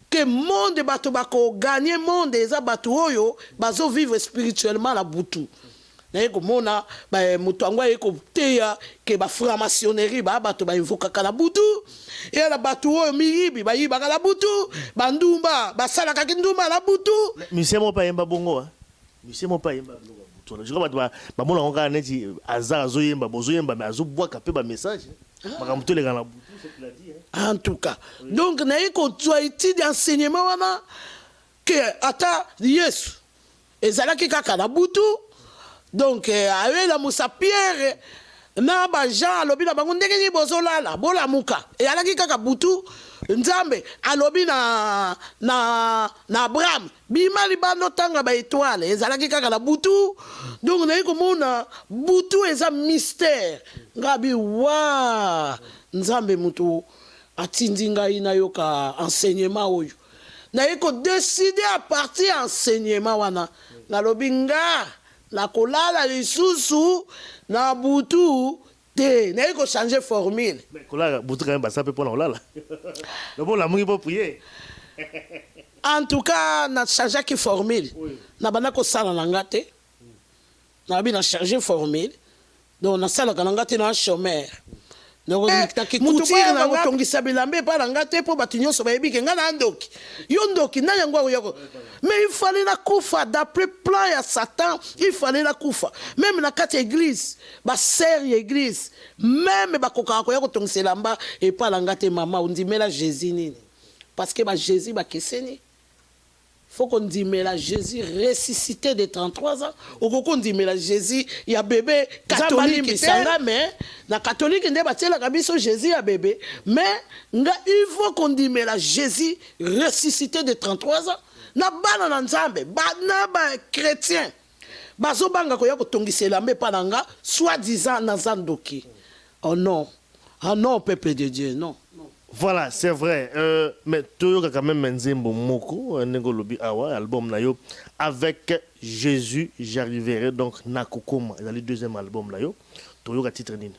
que monde bato bako gagner monde eza bato oyo bazo vivre spirituellement la butu na yeko mona ba mutu angwa yeko teya ke ba franc-maçonnerie ba bato ba invoka kala butu et la bato oyo miyibi ba yiba kala butu bandumba basala ka kindumba la butu misemo pa yemba bongo misemo pa yemba bongo je crois ba mona ngaka neti azara zoyemba bozoyemba mais azobwaka pe ba message makamto le kana butu c'est qu'il a dit en tout cas donc na yeko twa étude enseignement wana que ata Yesu ezalaki kaka na butu donc ayela musa Pierre na ba Jean alobi na bango ndenge ni bozolala bolamuka eyalaki kaka butu nzambe alobi na Abraham bima libano tanga ba étoile ezalaki kaka na butu donc na yeko mona butu eza mystère ngabi wa nzambe mutu atindi ngai na yoka enseignement oyo na yeko décider à partir enseignement wana nalobi nga na kolala lisusu na butu te na yeko changer formule mais kolala butu quand même ba ça peut pour olala le bon l'amour il faut prier en tout cas na changer ki formule na bana ko sala na ngate na bi na changer formule donc na sala ka ngate na chômeur donc takikutir na ngotongisa bilambe pa ngate po batu nyonso bayebi ke ngana ndoki yo ndoki na yango yako mais il fallait la kufa d'après plan ya Satan il fallait la kufa même na kati église ba sœur église même ba koka ko yako tongisa lamba et pa ngate mama ondimela Jésus nini parce que ba Jésus ba keseni faut qu'on dise mais la Jésus ressuscité de 33 ans ou qu'on dise mais la Jésus il y a bébé catholique mais la catholique n'est pas la kabiso Jésus a bébé mais il faut qu'on dise mais la Jésus ressuscité de 33 ans na bana na nzambe na ba chrétien bazobanga koya kotongisela mbe pa nanga soi-disant na zandoki. Oh non. Ah non, peuple de Dieu, non. Voilà, c'est vrai. Mais tu as quand même Nzembo Moko, Ngolobi Awa, album Nayo, avec Jésus, j'arriverai. Donc, Nakokoma, c'est le deuxième album Nayo. Tu as titre Nini.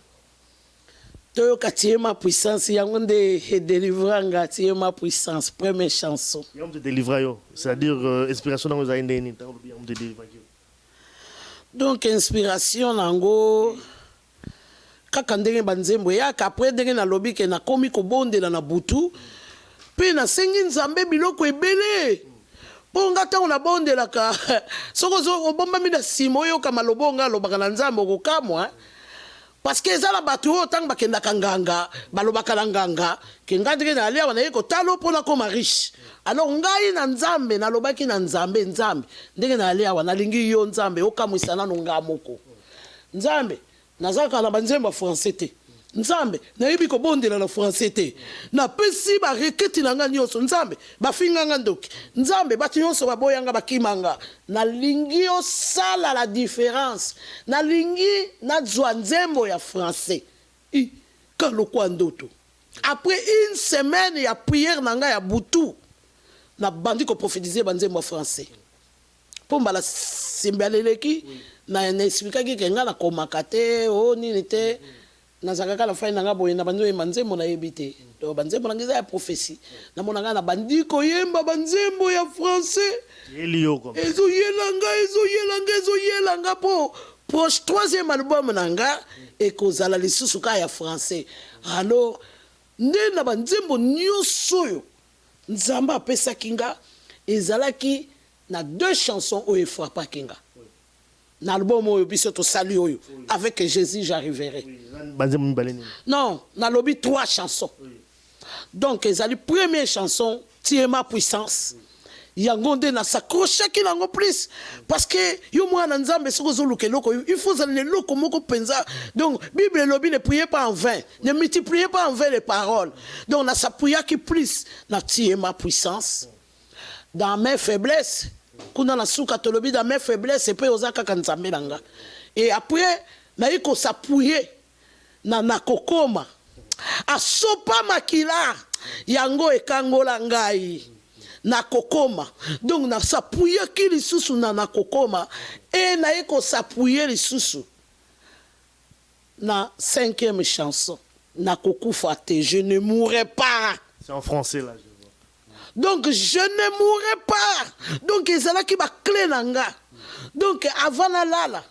Tu as ma puissance, il y a un délivranga, tu as ma puissance, première chanson. Il y a un délivré, c'est-à-dire inspiration dans les années. Donc, inspiration, Nango. Kaka ndenge banzembo yaka après ndenge na lobi ke na komi ko bondela na butu pe na sengi nzambe biloko ebele po ngata on a bondela ka soko zo bomba mi na simo yo kama lobonga lobaka na nzambe ko kamwa parce que ezala batu o tang bakenda kanganga balobaka na nganga ke ngandenge na alia wana yeko talo pona ko riche alors ngai na nzambe na lobaki na nzambe ndenge na alia wana lingi yo nzambe o kamwisana no ngamoko nzambe nazaka na banzembo français te nzambe nayebi ko bondela na français te na pesi ba reketi na ngani yoso nzambe bafinga ngandoki nzambe bati yoso baboyanga bakimanga na lingi o sala la différence na lingi na zwa nzembo ya français kalo kwa ndoto après une semaine ya prière nanga ya butu na bandi ko prophétiser banzembo français pomba la simbaleleki na expliquer que nga na komakate o nini te na zakaka la fin nga boye na banzo manzembo na yebite do banzembo na ngiza ya prophétie na monanga na bandiko yemba banzembo ya français elio comme ezo yelanga po proche troisième album nanga e kozala lisusu ka ya français alors nde na banzembo nyoso yo nzamba apesa kinga ezalaki na deux chansons o efrapa kinga. L'album oyo biso to salut oyo avec Jésus j'arriverai. Non, na lobi 3 chansons. Donc ezali première chanson Tu es ma puissance. Yango nde na s'accrocher ki nango plus parce que yo mwana nzambe soko zo luke loko il faut zali loko moko penza. Donc Bible lobi ne priez pas en vain, ne multipliez pas en vain les paroles. Donc na s'appuyer ki plus na Tu es ma puissance. Dans mes faiblesses kuna na suka tolobi dans mes faiblesses et puis ozaka kanzambe nanga et après na iko s'appuyer na nakokoma asopa makila yango ekangola ngai nakokoma donc na s'appuyer ki lisusu na nakokoma et na iko s'appuyer lisusu na 5e chanson nakokufa te je ne mourrai pas. C'est en français là. Donc je ne mourrai pas. Donc ezala ki ba clé nanga. Donc avant la lala.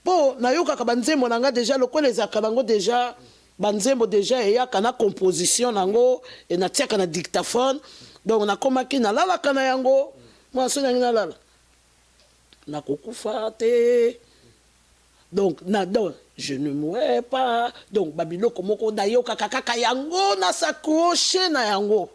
Po na yoka ka banzembo nanga déjà le les akabango déjà banzembo déjà et ya kana composition nango et na tia kana dictaphone. Donc na komaki na lala kana yango. Moi so na lala. Na kokufa te. Donc je ne mourrai pas. Donc babilo komoko da yoka kaka yango na s'accrocher na yango.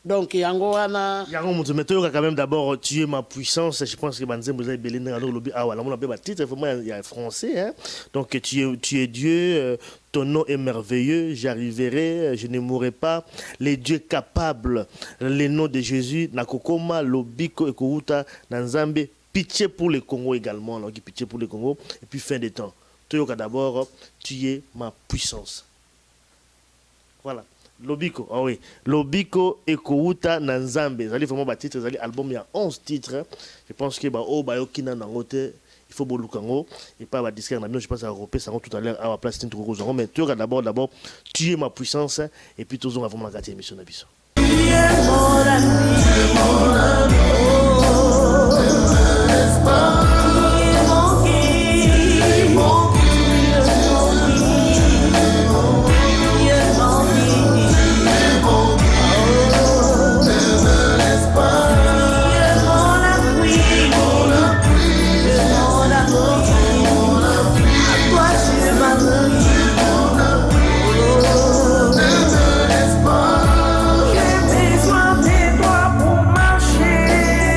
Donc, Yangoana. Yango, mais quand même d'abord, Tu es ma puissance. Je pense que Banzem, vous avez belé dans le lobby. Ah, voilà, on a bien titre, vraiment, il y a français. Hein? Donc, tu es Dieu, ton nom est merveilleux, j'arriverai, je ne mourrai pas. Les dieux capables, les noms de Jésus, Nakokoma, Lobiko, Ekouta, Nanzambe, pitié pour le Congo également, donc pitié pour le Congo. Et puis, fin des temps. D'abord, Tu es ma puissance. Voilà. Lobiko, ah oui, Lobiko Ekouta Nanzambe. Zali vraiment ba titre, zali album il y a 11 titres. Je pense que ba o ba yokina nangote, il faut bolukango et pas ba disque na bien, je pense à Europe ça tout à l'heure à la place tin trop gros. Mais tu regardes d'abord Tu es ma puissance et puis tous on va vraiment la gâter émission na biso. J'ai besoin de toi pour marcher.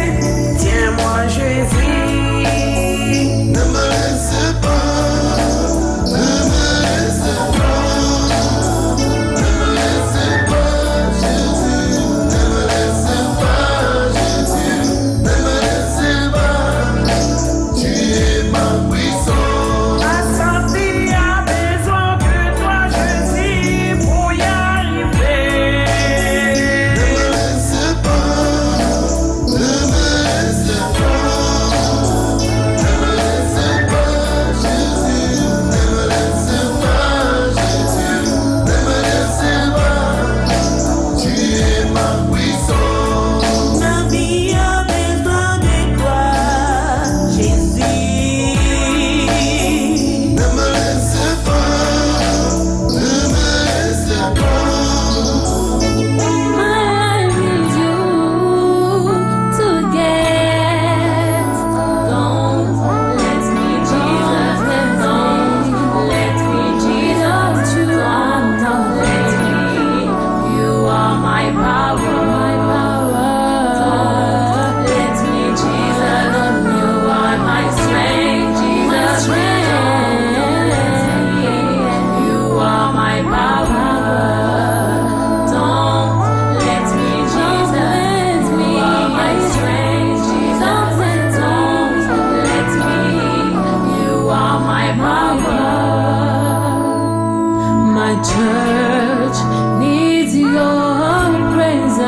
church needs your presence.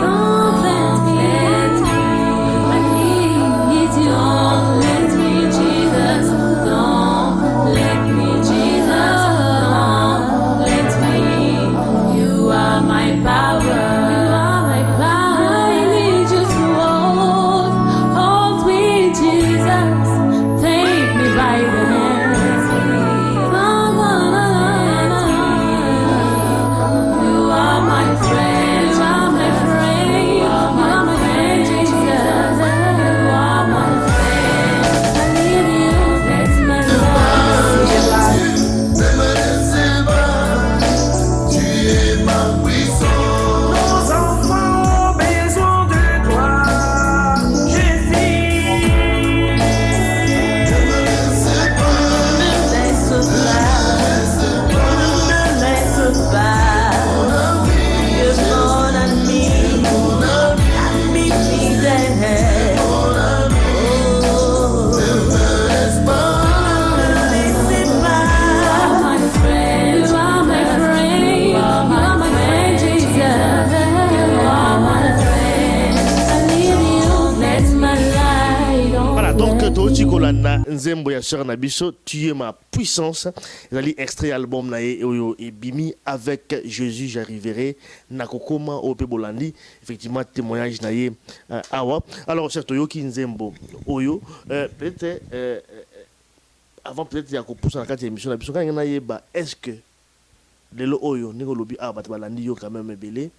Don't let me, I need your, let me, Jesus. Don't let me, Jesus. Don't let me. You are my power. You are my power. I need you to hold me, Jesus. Take me by the hand. You are my friend. You are my friend. You are my friend, Jesus. You are my friend. I need you. That's my Nos enfants ont besoin de toi, Jésus. Ne laisse pas, que mon ami fidèle. Ne laisse pas, my friend, you are my friend, you are my friend, Jesus. You are my friend. I need you, let my light on. Voilà, donc Tochi Kolanda Nzembo ya sœur Nabiso, tu es ma puissance. Ils ont extrait album na et Bimi avec Jésus j'arriverai Nakokoma au Bolandi. Effectivement témoignage na awa. Alors cher Toyoki Nzembo Oyo peut-être avant peut-être ya ko poussa na kati émission Nabiso quand na yeba est-ce que lelo oyo ningo lobi aba balandi yo quand même belé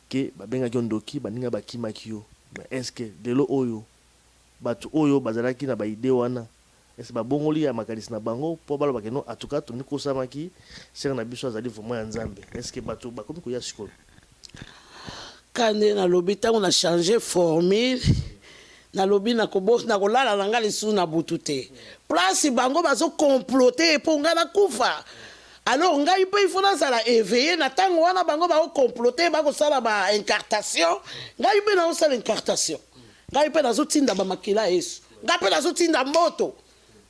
que ba benga ndoki ba ninga ba kimaki yo. Mais est-ce que lelo oyo batu oyo bazalaki na ba idée wana est-ce ba bongoli ya makanisi na bango po balo bakeno en tout cas toni ko samaki ser na biso azali vraiment ya nzambe est-ce que batu bakomi ko ya sikolo kande na lobi tango na changer formule na lobi na kolala na nga lisu na butu te place bango bazo comploter po nga na kufa. Alors ngai pe il faut nazala éveillé na tango wana bango ba comploter ba ko sala ba incartation ngai pe na sala incartation ngai pe nazo tinda ba makila Yesu ngai pe nazo tinda moto.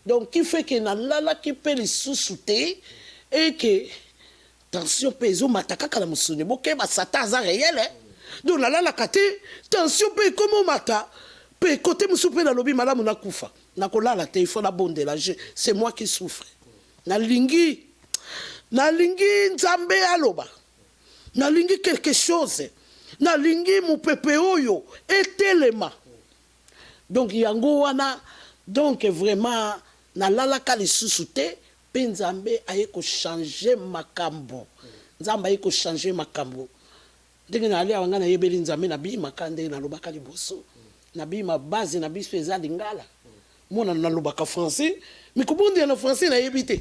Donc qui fait que na lala qui peut les sous-souter et que tension peso mataka kala musuni boke ba satan za réel hein. Donc la lala kate tension pe comme mata pe côté musupe na lobi malamu na kufa na kolala te il faut la bonde la c'est moi qui souffre na lingi nzambe aloba na lingi quelque chose na lingi mu pepe oyo etelema. Donc yango wana donc vraiment na lalaka lisusu te pe nzambe aye ko changer makambo nzambe aye ko changer makambo ndenge na alia wanga na yebeli nzambe na bi makande na lobaka liboso na bi ma base na biso eza lingala mona na lobaka français mais ko bondi na français na yebite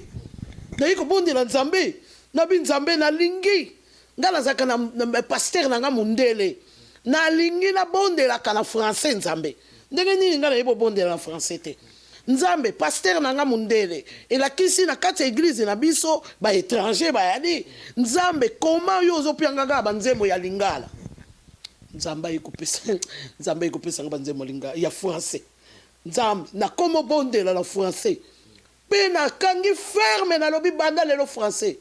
na yiko bondi na nzambe na bi nzambe na lingi ngala zaka na pasteur na nga mundele na lingi na bondela kana français nzambe ndenge nini ngala yebo bondela na français te nzambe pasteur na nga mundele elakisi na kati église na biso ba étranger ba yadi nzambe comment yo ozopianga nga ba nzembo ya lingala nzamba ikopesa nga ba nzembo lingala ya français nzambe na komo bondela la français pe na kangi ferme na lobi banda lelo français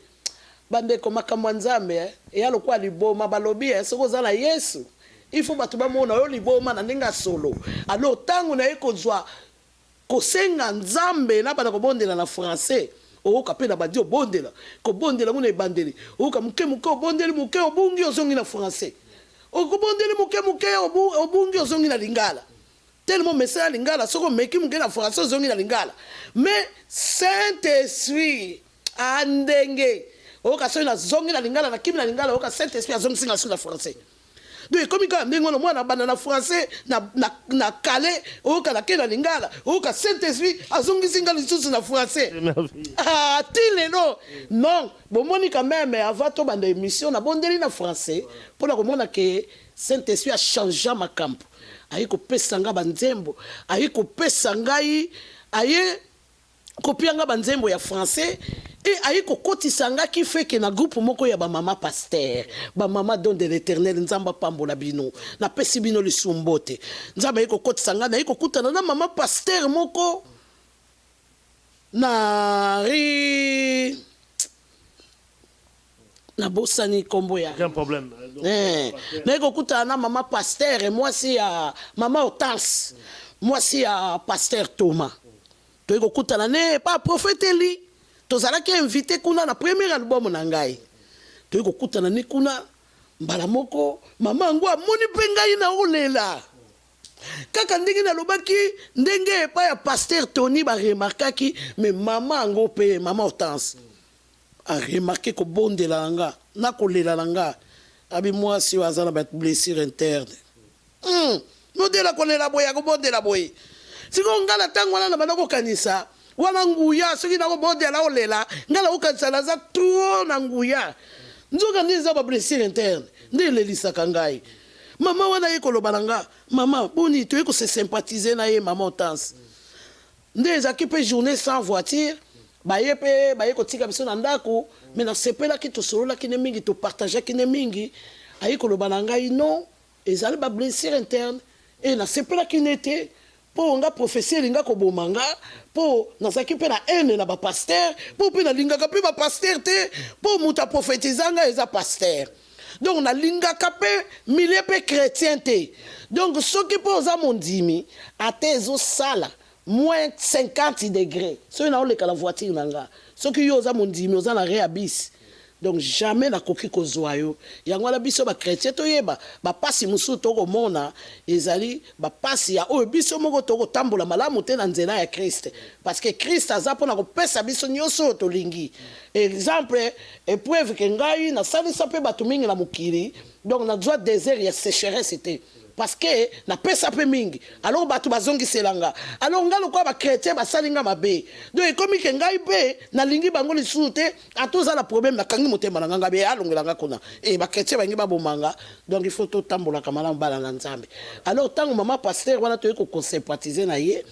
bande ko makamwa nzambe ya lokwa liboma balobi soko za na Yesu il faut batu ba mona yo liboma na ndinga solo alors tangu na ekozwa kosenga nzambe na bana ko bondela na français o kapena ba dio bondela ko bondela mona ebandeli o ka muke obondeli muke obungi ozongi na français o ko bondeli muke obungi ozongi na lingala tellement message lingala soko meki muke na français ozongi na lingala mais Saint-Esprit andenge o ka so na zongi na lingala na kimi na lingala o ka Saint-Esprit azongi singa sur la français. Donc comme quand ndenge no mwana bana na français na calé o ka na kena lingala o ka Saint-Esprit azongi singa lisusu na français. Ah tilelo non bomoni quand même avant to banda émission na bondeli na français pour la komona que Saint-Esprit a changé ma camp ayi ko pesanga banzembo ayi ko pesanga ayi kopianga banzembo ya français et ayi ko kotisanga qui fait que na groupe moko ya ba mama pasteur ba mama don de l'Éternel nzamba pambola bino na pesi bino lisumbote nzamba ayi ko kotisanga na ayi ko kutana na mama pasteur moko na ri na bosani kombo ya Aucun problème. Nego kuta na mama pasteur et moi c'est maman Hortense. Moi c'est pasteur Thomas. Toyeko kuta na ne pas prophète Eli. Tozala ki invité kuna na premier album na ngai. Toyeko kuta na ne kuna mbala moko mama ngo amoni pe ngai na olela. Kaka ndenge na lobaki ndenge pa ya pasteur Tony ba remarquaki mais maman ngo pe maman Hortense a remarqué ko bonde la nga na ko lela nga abi moi si wazana ba blessure interne no de la ko lela boya ko bonde la boy siko ngala tango na bana ko kanisa wana nguya soki na ko bonde la olela ngala ko kanisa na za trop na nguya nzoka ndiza ba blessure interne ndele lisaka ngai mama wana yeko lobalanga mama boni to yeko se sympathiser na ye maman Hortense ndeza ki pe journée sans voiture baye pe baye ko tika biso na ndako mais na sepela ki to solola ki ne mingi to partager ki ne mingi ayeko lobalanga non ezali ba blessure interne et na sepela ki nete po nga prophétie linga ko bomanga po na saki pe na haine na ba pasteur po pe na linga ka pe ba pasteur te po muta prophétisanga eza pasteur. Donc, on a l'ingakapé, milieu chrétien. Donc, ceux qui posent à mon dimi, à tes eaux sales, moins 50 degrés. Ceux qui ont la voiture, ceux qui ont à mon dimi, ils ont la réabis. Donc, jamais la coquille qu'on soit. Il y a un biso chrétien, ba passi musu toko mona, ezali, ba passi ya o biso moko toko tambola malamu te na nzela ya Christ. Parce que Christ a zapo na ko pesa biso nyoso to lingi. Exemple, épreuve que ngai na sali sape batu mingi na mukiri, donc na joie désert ya sécheresse c'était. Parce que na pesa pe mingi. Alors batu bazongi selanga. Alors ngalo kwa ba chrétien ba salinga mabe. Donc comme que ngai pe na lingi bango lisute, atoza la problème na kangi motema na nganga be alongelanga kuna. Ba chrétien bangi ba bomanga. Donc il faut to tambola kamala mbala na nzambe. Alors tango maman pasteur wana to ko sympathiser na ye.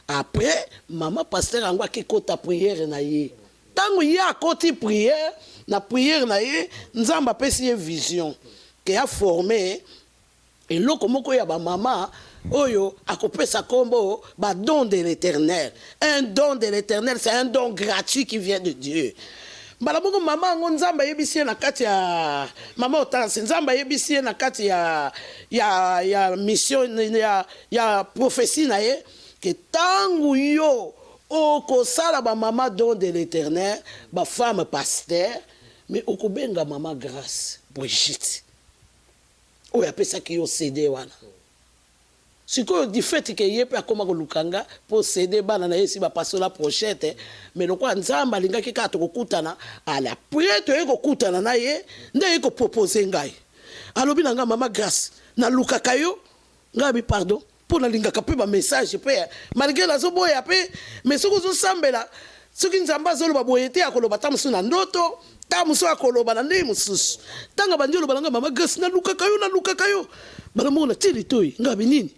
Après maman pasteur angwa ki kota prière na ye. Tango ya koti prière, na prière na ye, nzamba pesi ye vision que a formé et loko moko ya ba mama oyo akopesa kombo ba don de l'Éternel. Un don de l'Éternel, c'est un don gratuit qui vient de Dieu. Mbala moko mama ngo nzamba yebisi na kati ya mama Hortense, nzamba yebisi na kati ya mission ya prophétie na ye que tango yo oko sala ba mama don de l'Éternel, ba femme pasteur, mais oko benga mama grâce Brigitte. O ya pesa ki yo cédé wana. Siko di fait que yé pe akoma ko lukanga pour cédé bana na yesi ba passo la prochette, mais lokwa nzamba linga ki ka to kokutana, ala après to yeko kutana na ye, nde yeko proposer ngai. Alobi na nga mama grâce, na lukaka yo, ngabi pardon. Pour la linga kapé ba message pe malgré la zo boya pe mais soko zo sambela soki nzamba zo loba boyete akoloba tamusu na ndoto tamusu akoloba na ndi mususu tanga banjolo balanga mama gas na luka kayo bala mona tili toy ngabi nini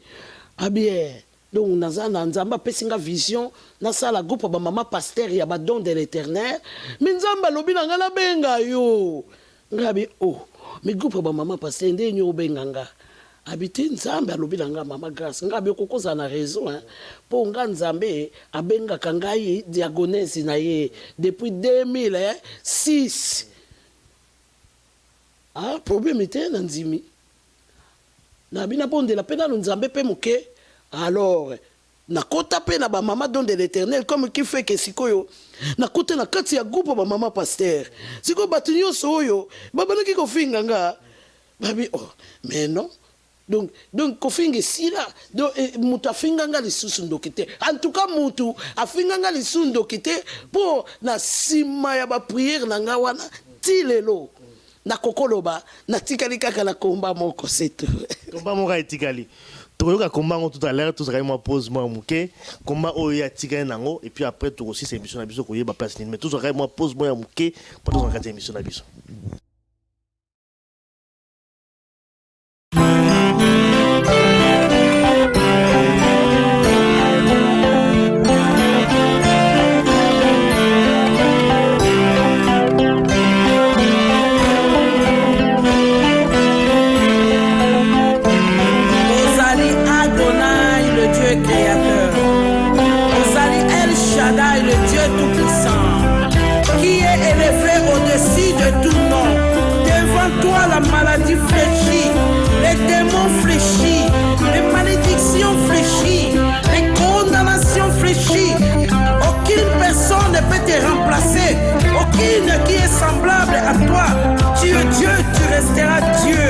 abie donc nazana nzamba pesinga vision na sala groupe ba mama pasteur ya ba don de l'Éternel mais nzamba lobi na ngala benga yo ngabi oh mais groupe ba mama pasteur ndé nyo benga nga habité nzambe alobi nanga mama grâce ngabe kokoza na raison hein po nga nzambe abenga kangai diagonese na ye depuis 2006 problème était na nzimi na bina bonde la pena nzambe pe moke alors na kota pe na ba mama don de l'Éternel comme qui fait que sikoyo na kota na kati ya groupe ba mama pasteur siko batunyo soyo babana ki ko finga nga babi oh mais non. Donc kofinga sila donc mutu afinga nga lisusu ndokite en tout cas mutu afinga nga lisusu ndokite pour na sima ya ba prière na nga wana tilelo na kokoloba na tikali kaka na komba moko c'est tout komba moko etikali toyoka komba ngo tout à l'heure tout ça moi pose moi muke komba oya tikali nango et puis après tout aussi c'est émission na biso koyeba place ni mais tout ça moi pose moi muke pour tout ça émission na biso. Qui est élevé au-dessus de tout nom. voit la maladie fléchir, les démons fléchis, les malédictions fléchis, les condamnations fléchis. Aucune personne ne peut te remplacer, aucune qui est semblable à toi. Tu es Dieu, tu resteras Dieu.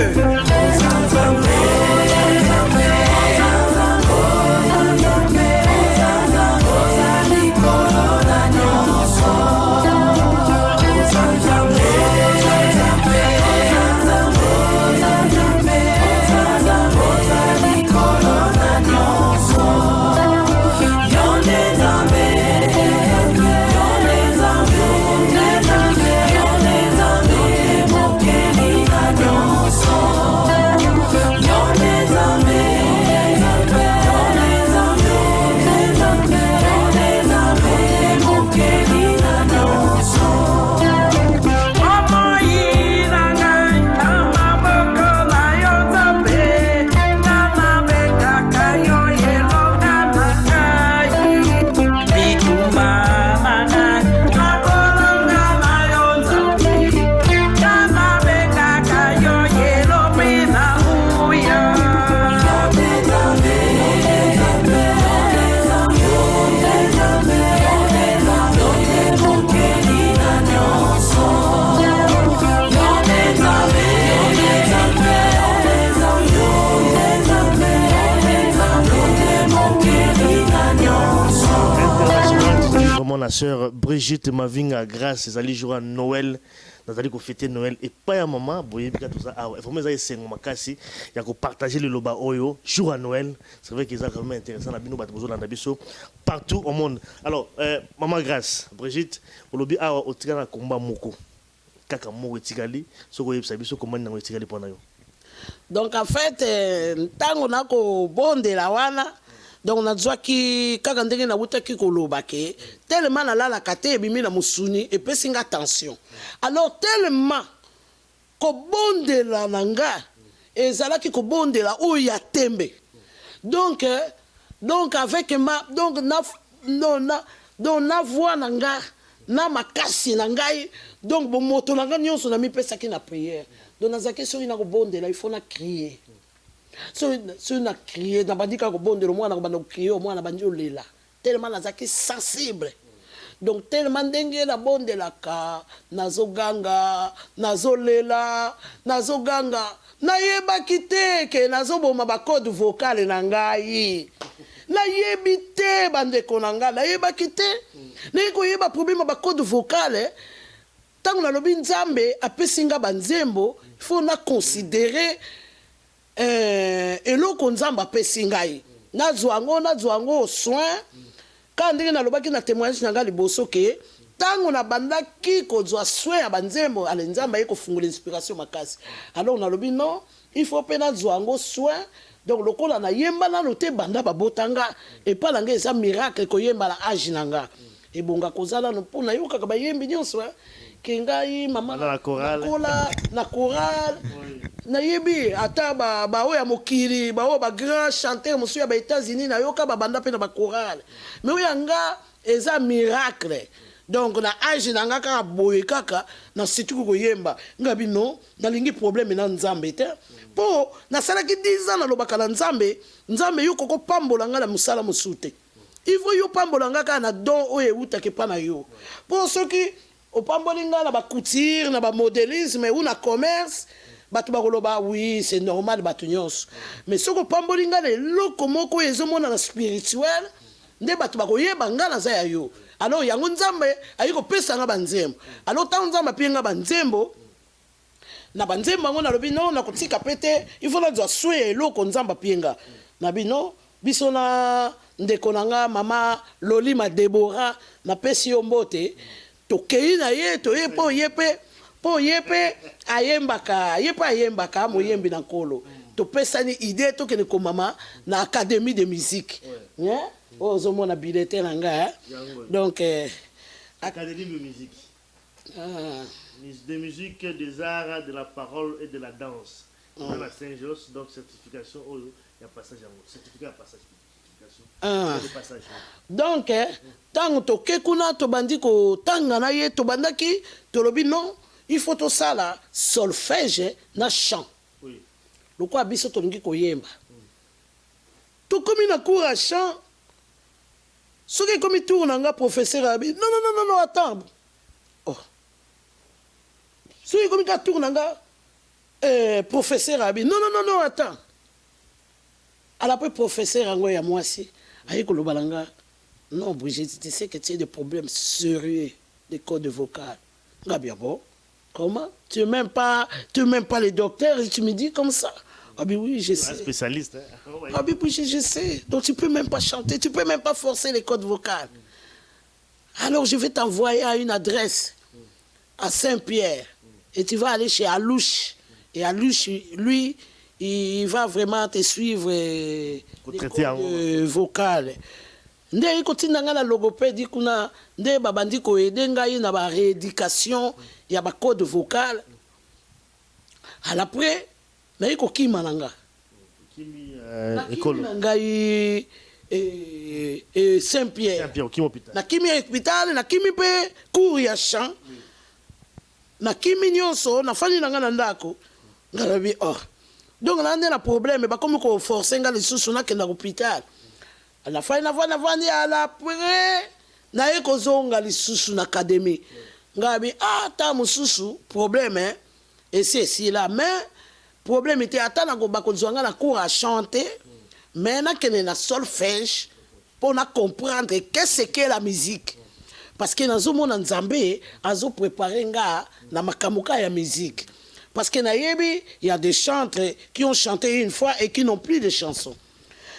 Ma sœur Brigitte Mavinga grâce ezali jour à Noël nazali ko fêter Noël et pas ya maman boye bika tout ça ah ouais vraiment ezali sengo makasi ya ko partager le loba oyo jour à Noël c'est vrai que c'est vraiment intéressant na bino bato bozo landa biso partout au monde alors maman grâce Brigitte olobi awa otika na komba moko kaka moko etikali soko yebisa biso komani na etikali pona yo donc en fait ntango nako bondela wana donc nazwaki kaka ndenge na wutaki koloba ke tellement nalalaka te ebimi na musuni epesi nga tension alors tellement kobondela na nga ezalaki kobondela oyo ya tembe donc avec ma donc na voix na nga na makasi na ngai donc bomoto na nga nyonso na mipesaki na prière donc nazalaki soki na kobondela il faut na crier so na crier na bandika ko bondelo mwana ko bando crier mwana bandi olela tellement nazaki sensible donc tellement ndenge na bondelaka nazoganga nazolela nazoganga nayebaki te ke nazoboma ba code vocal na ngai nayebi te bandeko na ngai nayebaki te ndenge koyeba problème ba code vocal tango nalobi nzambe apesinga banzembo il faut na considérer eloko nzamba apesi ngai nazwa yango soin ka ndenge nalobaki na témoignage na ngai liboso ke ntango nabandaki kozwa soin ya banzembo ale nzamba ye kofungola inspiration makasi alors nalobi non il faut mpe nazwa yango soin donc lokola nayemba nano te banda babotanga epa na ngai eza miracle koyemba na age na nga ebonga kozala no mpona yokaka bayembi nyonso kengai mama na chorale nayebi ata ba oya mokili ba o ba grand chanteur monsieur ba États-Unis na yoka ba banda pe na ba chorale mais oya nga eza miracle donc na age na nga ka boye kaka na situku koyemba ngabi no nalingi problème na nzambe te po na salaki 10 ans na lobaka na nzambe yoko ko pambola nga na musala musute il faut yo pambola nga ka na don oye utake pa na yo po soki opamboli nga na ba couture na ba modélisme ou na commerce batu bakoloba oui c'est normal batu nyonso mais soko pamboli nga na eloko moko ezomona na spirituel nde batu bakoyeba nga na za ya yo alors yango nzambe ayiko pesa nga banzembo alors ta nzambe pinga banzembo na banzembo ngo na lobi non na kotika pete il faut na za soye eloko nzambe pinga na bino biso na ndeko nanga mama Lolima Deborah na pesi yo mbote tokei na ye to ye po yepe ayembaka moyembi na nkolo topesani idée tokende komama na académie de musique ozomona bulletin na nga donc académie de musique de musique des arts de la parole et de la danse dans la Saint-Jos donc certification il y a passage certificat passage donc tango toke kuna tobandi ko tanga na ye tobandaki tolobi non il faut tout ça là solfège na chant lokwa biso tolingi koyemba to komi na cours à chant soki komi tour nanga professeur abi non attends oh soki komi ka tour nanga professeur abi non attends alors après professeur ango ya mwasi ayi koloba nanga non Brigitte tu sais que tu as des problèmes sérieux des cordes vocales nga bien bon comment tu n'aimes pas les docteurs et tu me dis comme ça. Ah ben oui, je sais. Un spécialiste. Hein? Ah ben oui, je sais. Donc tu peux même pas chanter, tu peux même pas forcer les cordes vocales. Alors je vais t'envoyer à une adresse à Saint-Pierre et tu vas aller chez Alouche. Et Alouche, lui, il va vraiment te suivre les cordes vocales. Nde ikotinda nga na logopédie kuna nde babandi ko aider ngai na ba rééducation ya ba code vocal. À l'après na iko kima nanga. École ngai Saint-Pierre. Saint-Pierre qui hôpital. Na kimi hôpital na kimi pe cours ya chant. Na kimi nyonso na fani nanga na ndako. Ngalabi oh. Donc là on a un problème ba comme ko forcer nga lisusu na kenda hôpital. À la fin, à l'après, na ye kozonga lisusu na académie. Ngabi ta mususu problème hein. Et c'est là mais problème était atana go bakozonga na cours à chanter mais na kene na solfège pour na comprendre qu'est-ce qu'est la musique. Parce que nazo mona Nzambe azo préparer nga na makamuka ya musique. Parce que na yebi il y a des chanteurs qui ont chanté une fois et qui n'ont plus de chansons.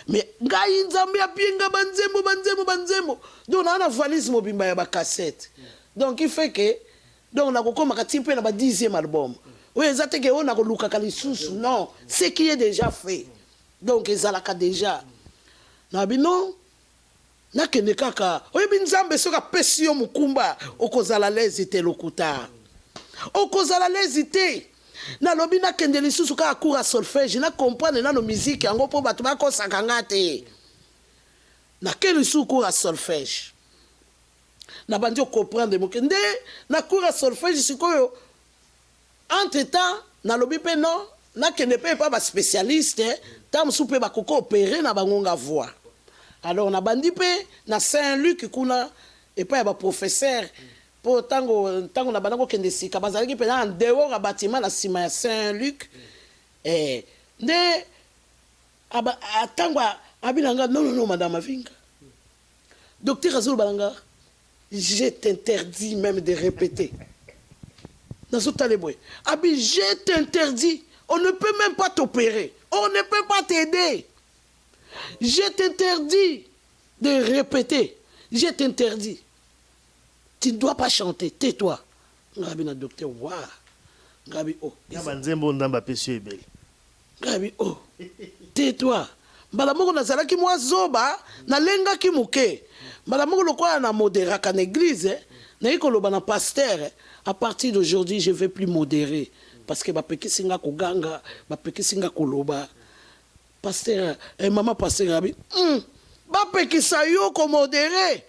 Mais ngai Nzambe apienga banzembo donc on a valise mobimba ya ba cassette donc il fait que donc na kokoma ka type na ba 10e album oui ezate ke on a koluka kalisusu non ce qui est déjà fait donc ezalaka déjà na bino na kende kaka oyebi Nzambe soka pesi yo mukumba okozala lezite lokuta okozala lezite na lobi na kende lisusu ka cours à solfège na comprendre na no musique yango po bato ba ko sakanga te na quel cours à solfège na bandi comprendre mo kende na cours à solfège sikoyo entre temps na lobi pe non na kende pe pas ba spécialiste tam soupe ba koko opérer na bangonga voix alors na bandi pe na Saint-Luc kuna et pas ba professeur pour tango na banako kende sika bazalaki pe na dehors a bâtiment na sima ya Saint-Luc nde tango abilanga non madame Avinga docteur Azul balanga je t'interdis même de répéter nazo taleboy abi je t'interdis on ne peut même pas t'opérer on ne peut pas t'aider je t'interdis de répéter je t'interdis. Tu ne dois pas chanter, tais-toi. Ngabi na docteur wa. Ngabi oh. Yabanzembo ndamba pesu ebele. Ngabi oh. Tais-toi. Mbala moko na zalaki mwa zoba na lenga ki muke. Mbala moko lokwa na moderaka na église, na ikoloba na pasteur, à partir d'aujourd'hui je vais plus modérer parce que ba pekisinga kuganga, ba pekisinga koloba. Pasteur, maman pasteur ngabi, ba pekisa yo ko modérer.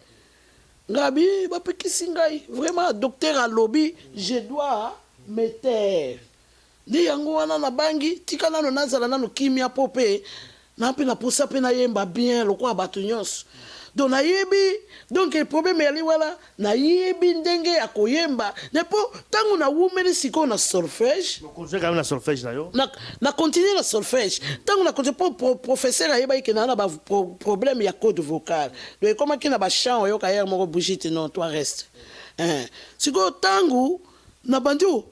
Ngabi, vraiment, docteur à lobby, je dois me taire. Ni yango wana na bangi, tika nano nazala nano kimia popé, na pe na posa pe na yemba bien, loko abatu nyos. Donc na yebi, donc le problème yali wala, na yebi ndenge ya koyemba, ne po tango na wumeli siko na solfège. Donc on joue quand même la solfège na yo. Na continuer la solfège. Tango na continue pour professeur ayeba ke na ba problème ya code vocal. Donc comment ki na ba chant yo ka yer moko Brigitte non toi reste. Siko tango na bandio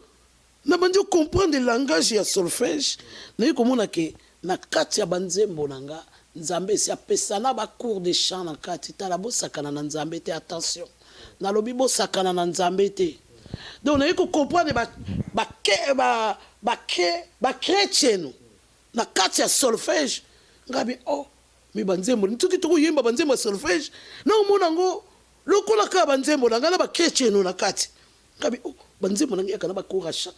comprendre le langage ya solfège, na komona ke na kati ya banzembo nanga Nzambe si apesana ba cours de chant na kati tala bo sakana na Nzambe te attention na lobi bo sakana na Nzambe te donc na yiko comprendre ba chrétien na kati ya solfège ngabi oh mi banzembo ntuki to yemba banzembo solfège na omona ngo lokola ka banzembo na ngana ba chrétien na kati ngabi oh banzembo na ngaka na ba cours à chant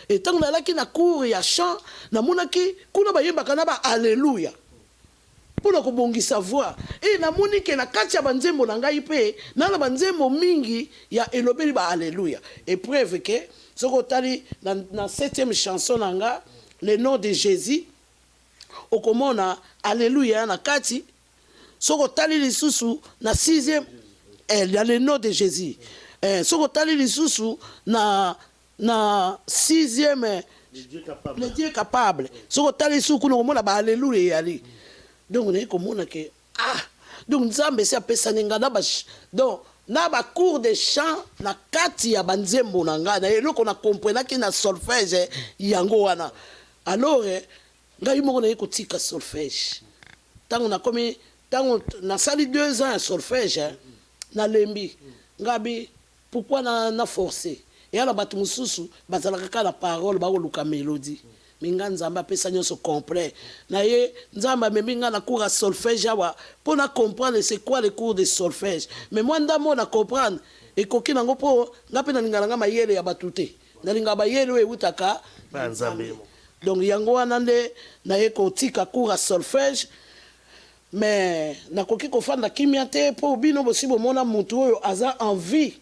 et tant na laki na cours ya chant na monaki kuna ba yemba kana ba alléluia pour kobongisa voix et na moni ke na kati ya banzembo na ngai pe na banzembo mingi ya elobeli ba alléluia et preuve que soko tali na 7e chanson nanga le nom de Jésus okomona alléluia na kati soko tali lisusu na 6e le nom de Jésus soko tali lisusu na 6e le Dieu capable soko tali lisusu kuna okomona ba alléluia yali donc on est komona ke donc nzambe se apesa ninga na ba donc na ba cours de chant na kati ya banzembo na nga na eloko na comprendre ki na solfège yango wana alors ngai moko na ekotika solfège tango na komi tango na sali 2 ans ya solfège na lembi ngabi pourquoi na forcer et ala batu mususu bazalaka ka na parole ba koluka mélodie minga nzamba apesa nyonso complet na ye nzamba membi nga na cours à solfège awa pour na comprendre c'est quoi les cours de solfège mais moi ndamo na comprendre ekoki nango po ngape na lingala nga mayele ya batute na linga bayele eutaka nzambe donc yango wana nde na ye kotika cours à solfège mais nakoki kofanda kimia te po bino bosi bomona mutu oyo aza envie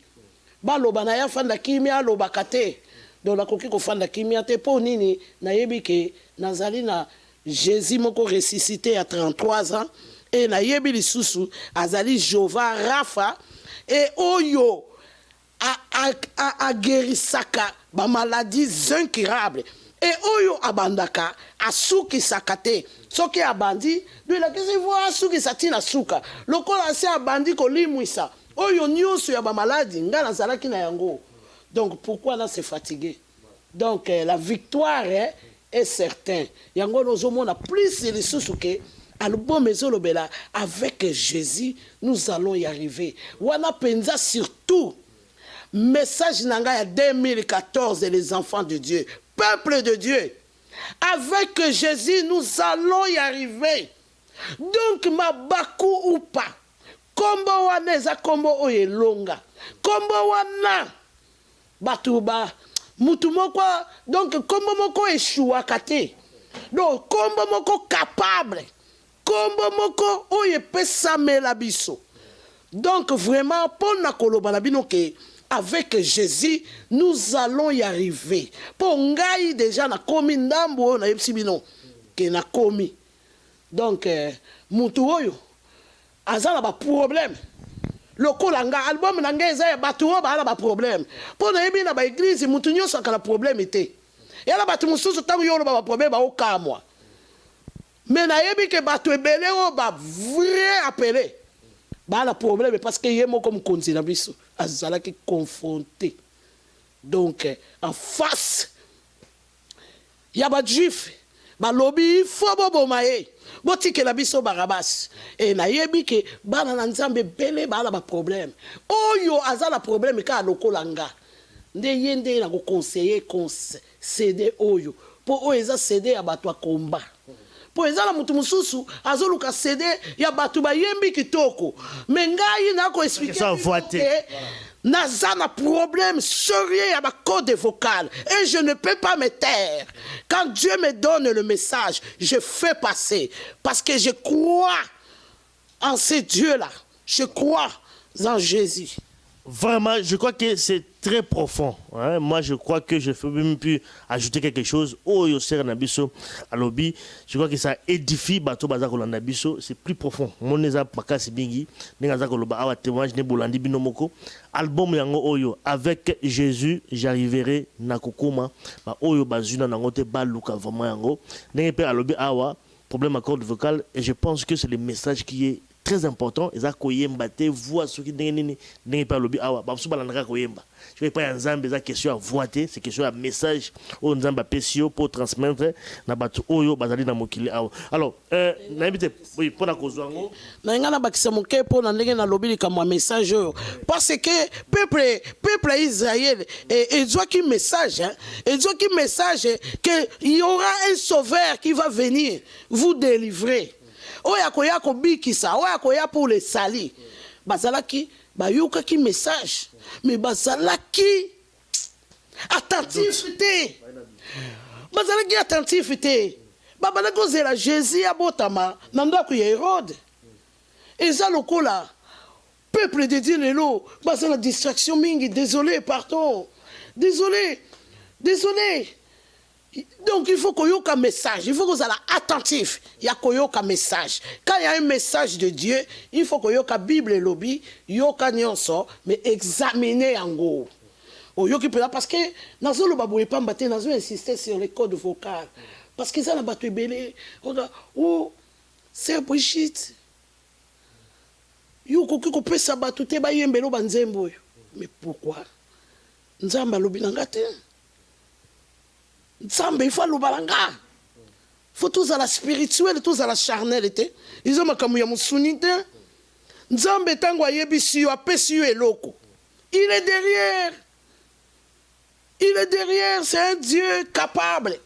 baloba na ya fanda kimia alobaka te donc nakoki kofanda kimia te po nini nayebi ke nazali na Jésus moko ressuscité à 33 ans et nayebi lisusu azali Jova Rafa et oyo a guérisaka ba maladies incurables et oyo abandaka asukisaka te soki abandi dolakisi vo asukisa na suka lokola se abandi kolimwisa oyo nyonso ya ba maladie nga nazalaki na yango. Donc pourquoi là c'est fatigué? Donc la victoire est certaine. Yango nozomona plus les sous-souké album ezolobela avec Jésus nous allons y arriver. Wana penza surtout message nanga ya 2014 les enfants de Dieu, peuple de Dieu. Avec Jésus nous allons y arriver. Donc mabaku ou pas. Kombo wana eza kombo oyelonga. Kombo wana batuba mutu moko donc kombo moko eshuaka te donc kombo moko capable kombo moko oye pesamela biso donc vraiment pour na koloba na bino ke avec Jésus nous allons y arriver pour ngai déjà na komi ndambo na yebisi bino ke na komi donc mutu oyo azala ba problème lokola nga album nanga eza ya batu oyo baala ba problème po na yebi na ba église mutu nyonso akala problème te yala batu mususu tango yo ba problème ba okamwa mais na yebi ke batu ebele o ba vrai appelé baala problème parce que yemo comme konzi na biso azala ki confronté donc en face ya ba juif ba lobby fo bobo maye botike la biso barabas et na yebi ke bana na nzambe bele bala ba problème oyo azala problème ka lokola nga nde yende na ko conseiller CD oyo po oyo eza CD ya bato akomba po ezala mutu mususu azoluka CD ya bato ba yembi kitoko mais ngai na ko expliquer Naza na problème sérieux à ma corde vocale et je ne peux pas me taire. Quand Dieu me donne le message, je fais passer parce que je crois en ce Dieu-là. Je crois en Jésus. Vraiment, je crois que c'est très profond. Hein? Moi, je crois que je peux même plus ajouter quelque chose. Oh, Yoser Nabiso, à lobby. Je crois que ça édifie Bato Bazako Nabiso. C'est plus profond. Mon eza pakasi bingi. Nengazako loba awa témoignage ne bolandi binomoko. Album yango oyo avec Jésus, j'arriverai na kokoma. Ba oyo bazuna nangote baluka vraiment yango. Nenge pe alobi awa problème à corde vocale et je pense que c'est le message qui est très important. Eza koyemba te voix ce qui n'est pas lobby awa ba suba landaka koyemba. Je vais pas nzambe eza question à voix te, c'est question à message au nzamba pesio pour transmettre na batu oyo bazali na mokili awa. Alors na invité oui pour na kozwango na ngana bakisa moke pour na ndenge na lobby comme message parce que peuple Israël et doit qui message hein et doit qui message que il y aura un sauveur qui va venir vous délivrer. Oya koya ko bikisa oya koya pour les salis bazalaki bayuka ki message mais bazalaki attentivité bazalaki attentivité babala kozela Jésus abotama na ndako ya Hérode eza lokola peuple de Dieu lelo bazala distraction mingi désolé pardon désolé Désolé. Donc il faut qu'on y ait un message, il faut qu'on soit attentif. Il y a qu'on y ait un message. Quand il y a un message de Dieu, il faut qu'on y ait la Bible et lobby, il y a un mais examiner en gros. Parce que dans le baboué pas battre, dans insister sur les codes vocaux. Parce que ça n'a pas été belé. Oh, c'est Brigitte. Yo koki ko pesa batu te ba yembelo banzembo. Mais pourquoi? Nzamba lobi nanga te. Nzamba il faut lobalanga. Faut tous à la spirituelle, tous à la charnelle. Ils ont makamu ya musunite. Nzamba tango ayebisi yo apesi yo eloko. Il est derrière. Il est derrière, c'est un Dieu capable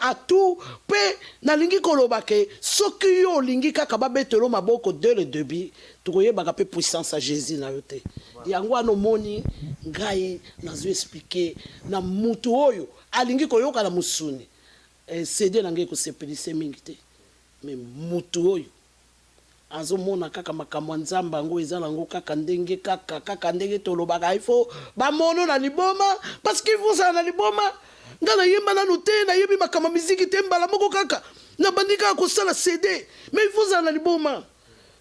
à tout. Pe na lingi kolobake, soki yo lingi kaka babetelo maboko de le debi, tukoye baka pe puissance à Jésus na yote. Yango ano moni ngai nazo expliquer na mutu oyo alingi koyoka na musuni. CD nange ko sepelise mingi te. Mais mutu oyo azomona kaka makambo nzamba ngo eza nango kaka ndenge tolobaka ifo bamono na liboma parce qu'il faut ça na liboma ngala yemba na noté na yebi makambo musique te mbala moko kaka na bandika ko sala CD mais il faut ça na liboma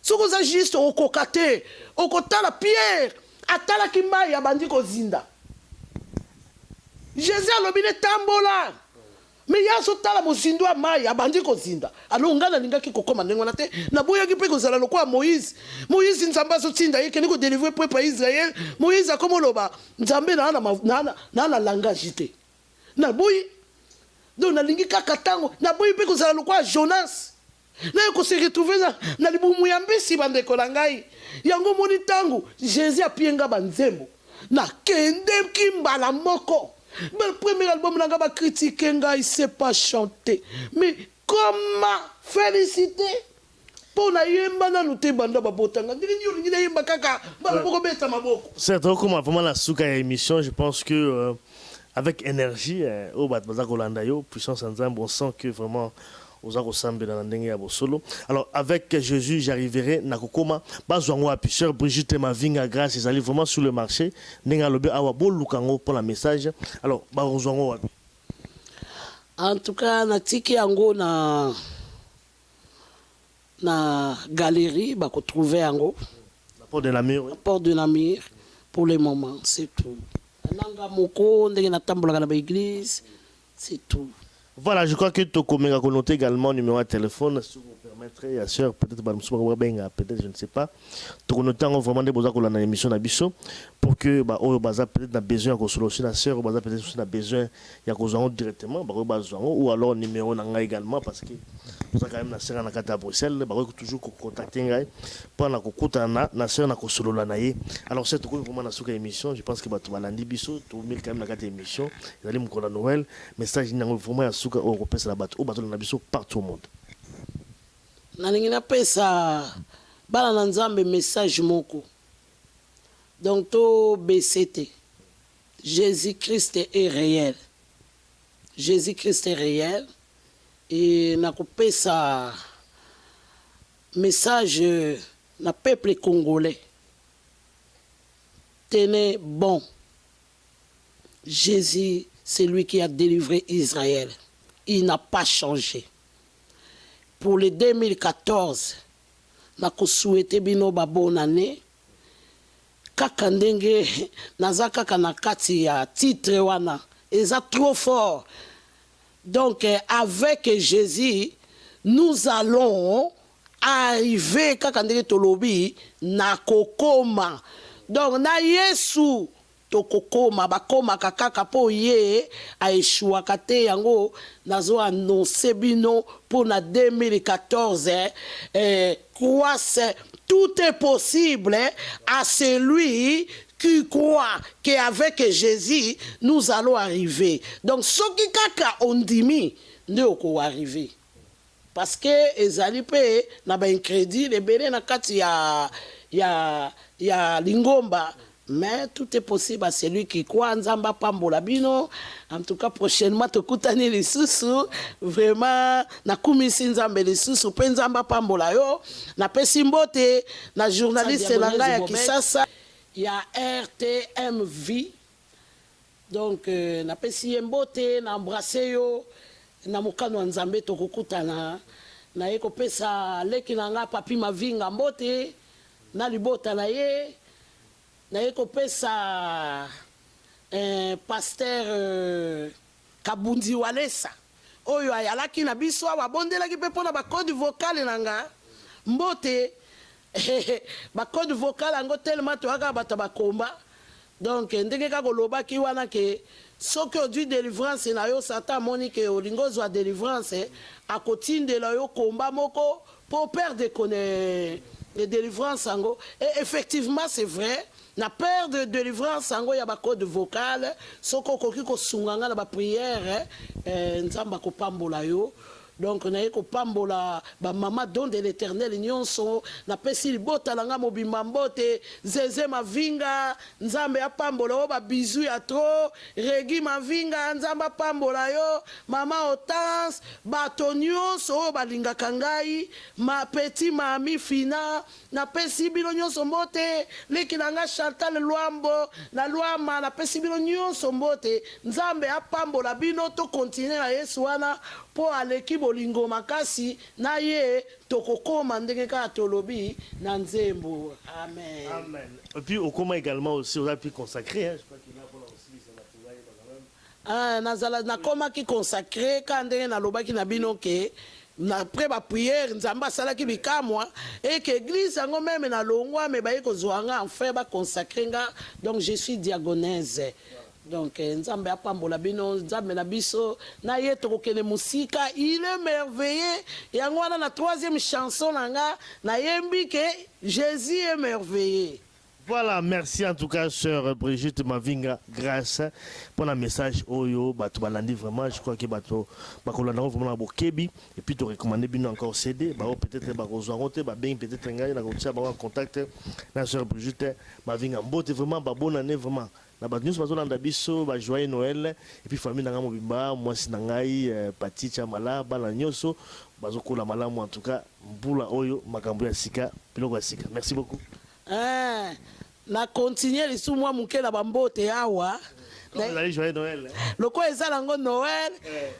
soko za juste okokate okotala Pierre atala kimba ya bandiko zinda Jésus alobile tambola mais ya sotala mozindo amai abandi kozinda alongana lingaki kokoma ndengwana te na boya ki pe kozala lokwa Moïse nzamba so tinda yeke ni ko délivrer peuple Israël Moïse akomoloba nzambe na langage te na boyi donc na lingi kaka tango na boyi pe kozala lokwa Jonas na ko se retrouver na libumu ya mbisi bande kolangai yango moni tango Jésus apienga banzembo na kende kimbala moko. Mais le premier album, on a critiqué, il ne sait pas chanter. Mais comment féliciter pour la yemba na nous te banda babotanga. C'est vraiment vraiment la souka émission. Je pense que avec énergie, au Batbaza Golandayo, puissance ensemble, on sent que vraiment. Alors, avec Jésus, j'arriverai à Kokoma. Bazouango, Picheur, Brigitte, ma vinga, grâce, ils allaient vraiment sur le marché. Nenga lobe awa bo lukango pour le message. Alors, Bazouango. En tout cas, na tiki ango na galerie, bah qu'on trouvait ango. La porte de la mire. La porte de la mire. Pour le moment, c'est tout. Nanga moko, ndenge na tambola na église, c'est tout. Voilà, je crois que Tokomenga a noté également le numéro de téléphone. Si vous permettrez, à soeur, peut-être, peut-être, je ne sais pas. Tokonoté vraiment des beaux accords dans l'émission d'Abisso pour que, peut-être, n'a besoin de solution, la soeur, peut-être, n'a besoin de directement, ou alors numéro nanga également, parce que nous avons quand même la soeur en à Bruxelles, toujours contacter pour la cocoutana, la soeur n'a solo la naïe. Alors, c'est vraiment la soeur émission, je pense que tu vas l'andi bisso, tu vas quand même la carte émission, il y a la Noël, message, il y a vraiment européen la bateau partout au monde. Nalingina pesa bala na nzambe message moko. Donc to BCT. Jésus-Christ est réel. Jésus-Christ est réel et na kopesa message na peuple congolais. Tenez bon. Jésus, c'est lui qui a délivré Israël. Il n'a pas changé. Pour le 2014, na ko souhaité bino ba bonne année. Kaka ndenge naza kaka na kati ya titre wana, eza trop fort. Donc avec Jésus, nous allons arriver kaka ndenge tolobi na kokoma. Donc na Yesu tokokoma bakoma kaka po ye aeshua kate yango nazo annoncer bino pour na 2014 tout est possible à celui qui croit qu'avec Jésus nous allons arriver. Donc ce qui kaka ondimi ne oko arriver parce que ezali pe na ba incrédit lebele na kati ya lingomba. Mais tout est possible à celui qui croit. Nzamba pambola bino. En tout cas, prochainement, tokutani les sous. Vraiment, na kumisi nzambe les sous. Pe nzamba pambola yo. Na pesimbote. Na journaliste langa ya Kisasa. Il y a RTMV. Donc napesi ye mbote na embrasse yo na mokano ya Nzambe tokokutana na ye kopesa leki na nga Papi Mavinga mbote na libota na ye kopesa pasteur Kabundi Walesa oyo ayalaki na biso abondelaki mpe mpona bacode vocale na nga mbote bacode vocale yango telema toyaka bato bakomba. Donc ndenge kaka olobaki wana ke soki ozwi délivrance na yo Satan amoni ke olingi ozwa délivrance akotindela yo komba moko pour perdre de délivrance yango. Et effectivement c'est vrai na père de délivrance yango ya bacode vocale soki okoki kosunga nga na baprière Nzambe akopambola yo. Donc naye kopambola bamama don de l'éternel nyonso napesi libota nanga mobimba mbote Zeze Mavinga Nzambe apambola o babizu ya tro Regi Mavinga Nzambe apambola yo mama Otans bato nyonso o balingaka ngai ma petit mami Fina napesi bino nyonso mbote leki nanga Chantal Lwambo na Lwama napesi bino nyonso mbote Nzambe apambola bino to continuer na Yesu wana po aleki bolingo makasi na ye tokokoma ndenge kaka tolobi na nzembo. Amen. Amen. Et puis au coma également aussi on a pu consacrer je crois qu'il y a pour aussi nazala nakomaki consacré ka ndenge nalobaki na bino ke après ba prière Nzambe asalaki bikamwa et que église yango même na longwa me baye kozwa nga enfin ba consacrer nga donc je suis diagonaise. Donc Nzambe apambola bino Nzambe na biso na ye tokokene musika il est merveilleux yango wana na troisième chanson nanga na yembi ke Jésus est merveilleux. Voilà, merci en tout cas, sœur Brigitte Mavinga, grâce pour le message Oyo, Bato Balandi, vraiment, je crois que Bato Bakolanda, vraiment, la Bokebi, et puis tu recommandes bien encore CD, peut-être Barozoarote, bien peut-être en contact, la sœur Brigitte Mavinga, vraiment, bonne année, vraiment. Na ba news bazolanda biso ba joyeux Noël et puis famille nanga mobimba mwasi nangai Pati Chamala bala nyonso bazokola malamu en tout cas mbula oyo makambo ya sika biloko ya sika. Merci beaucoup. Na continuer les sous moi muke na bambote awa na joyeux Noël loko ezala ngo Noël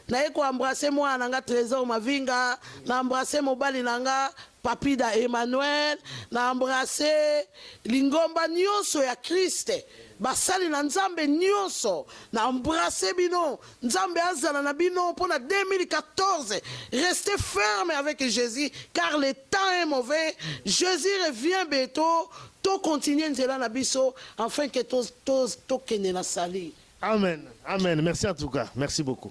na eko embrasser moi nanga Trésor Mavinga na embrasser mobali nanga Papida Emmanuel na embrasser lingomba nyonso ya Christe basali na Nzambe nyonso na embrasser bino Nzambe azala na bino pour la 2014. Restez ferme avec Jésus car le temps est mauvais. Jésus revient bientôt. To continuer nzela na biso afin que to kene na sali. Amen. Amen. Merci en tout cas. Merci beaucoup.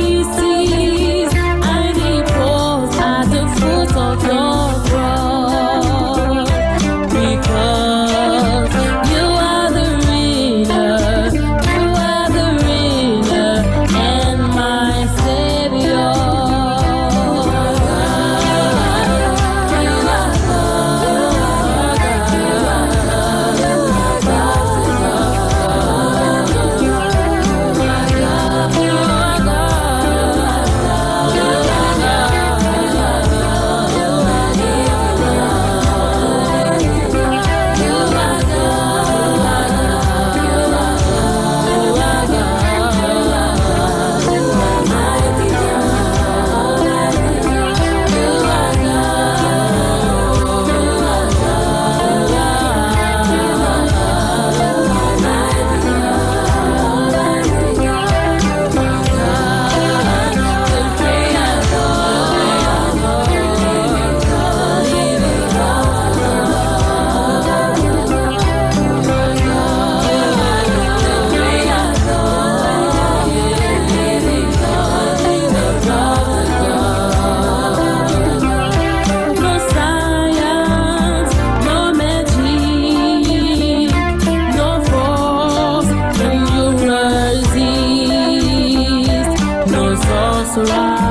Right.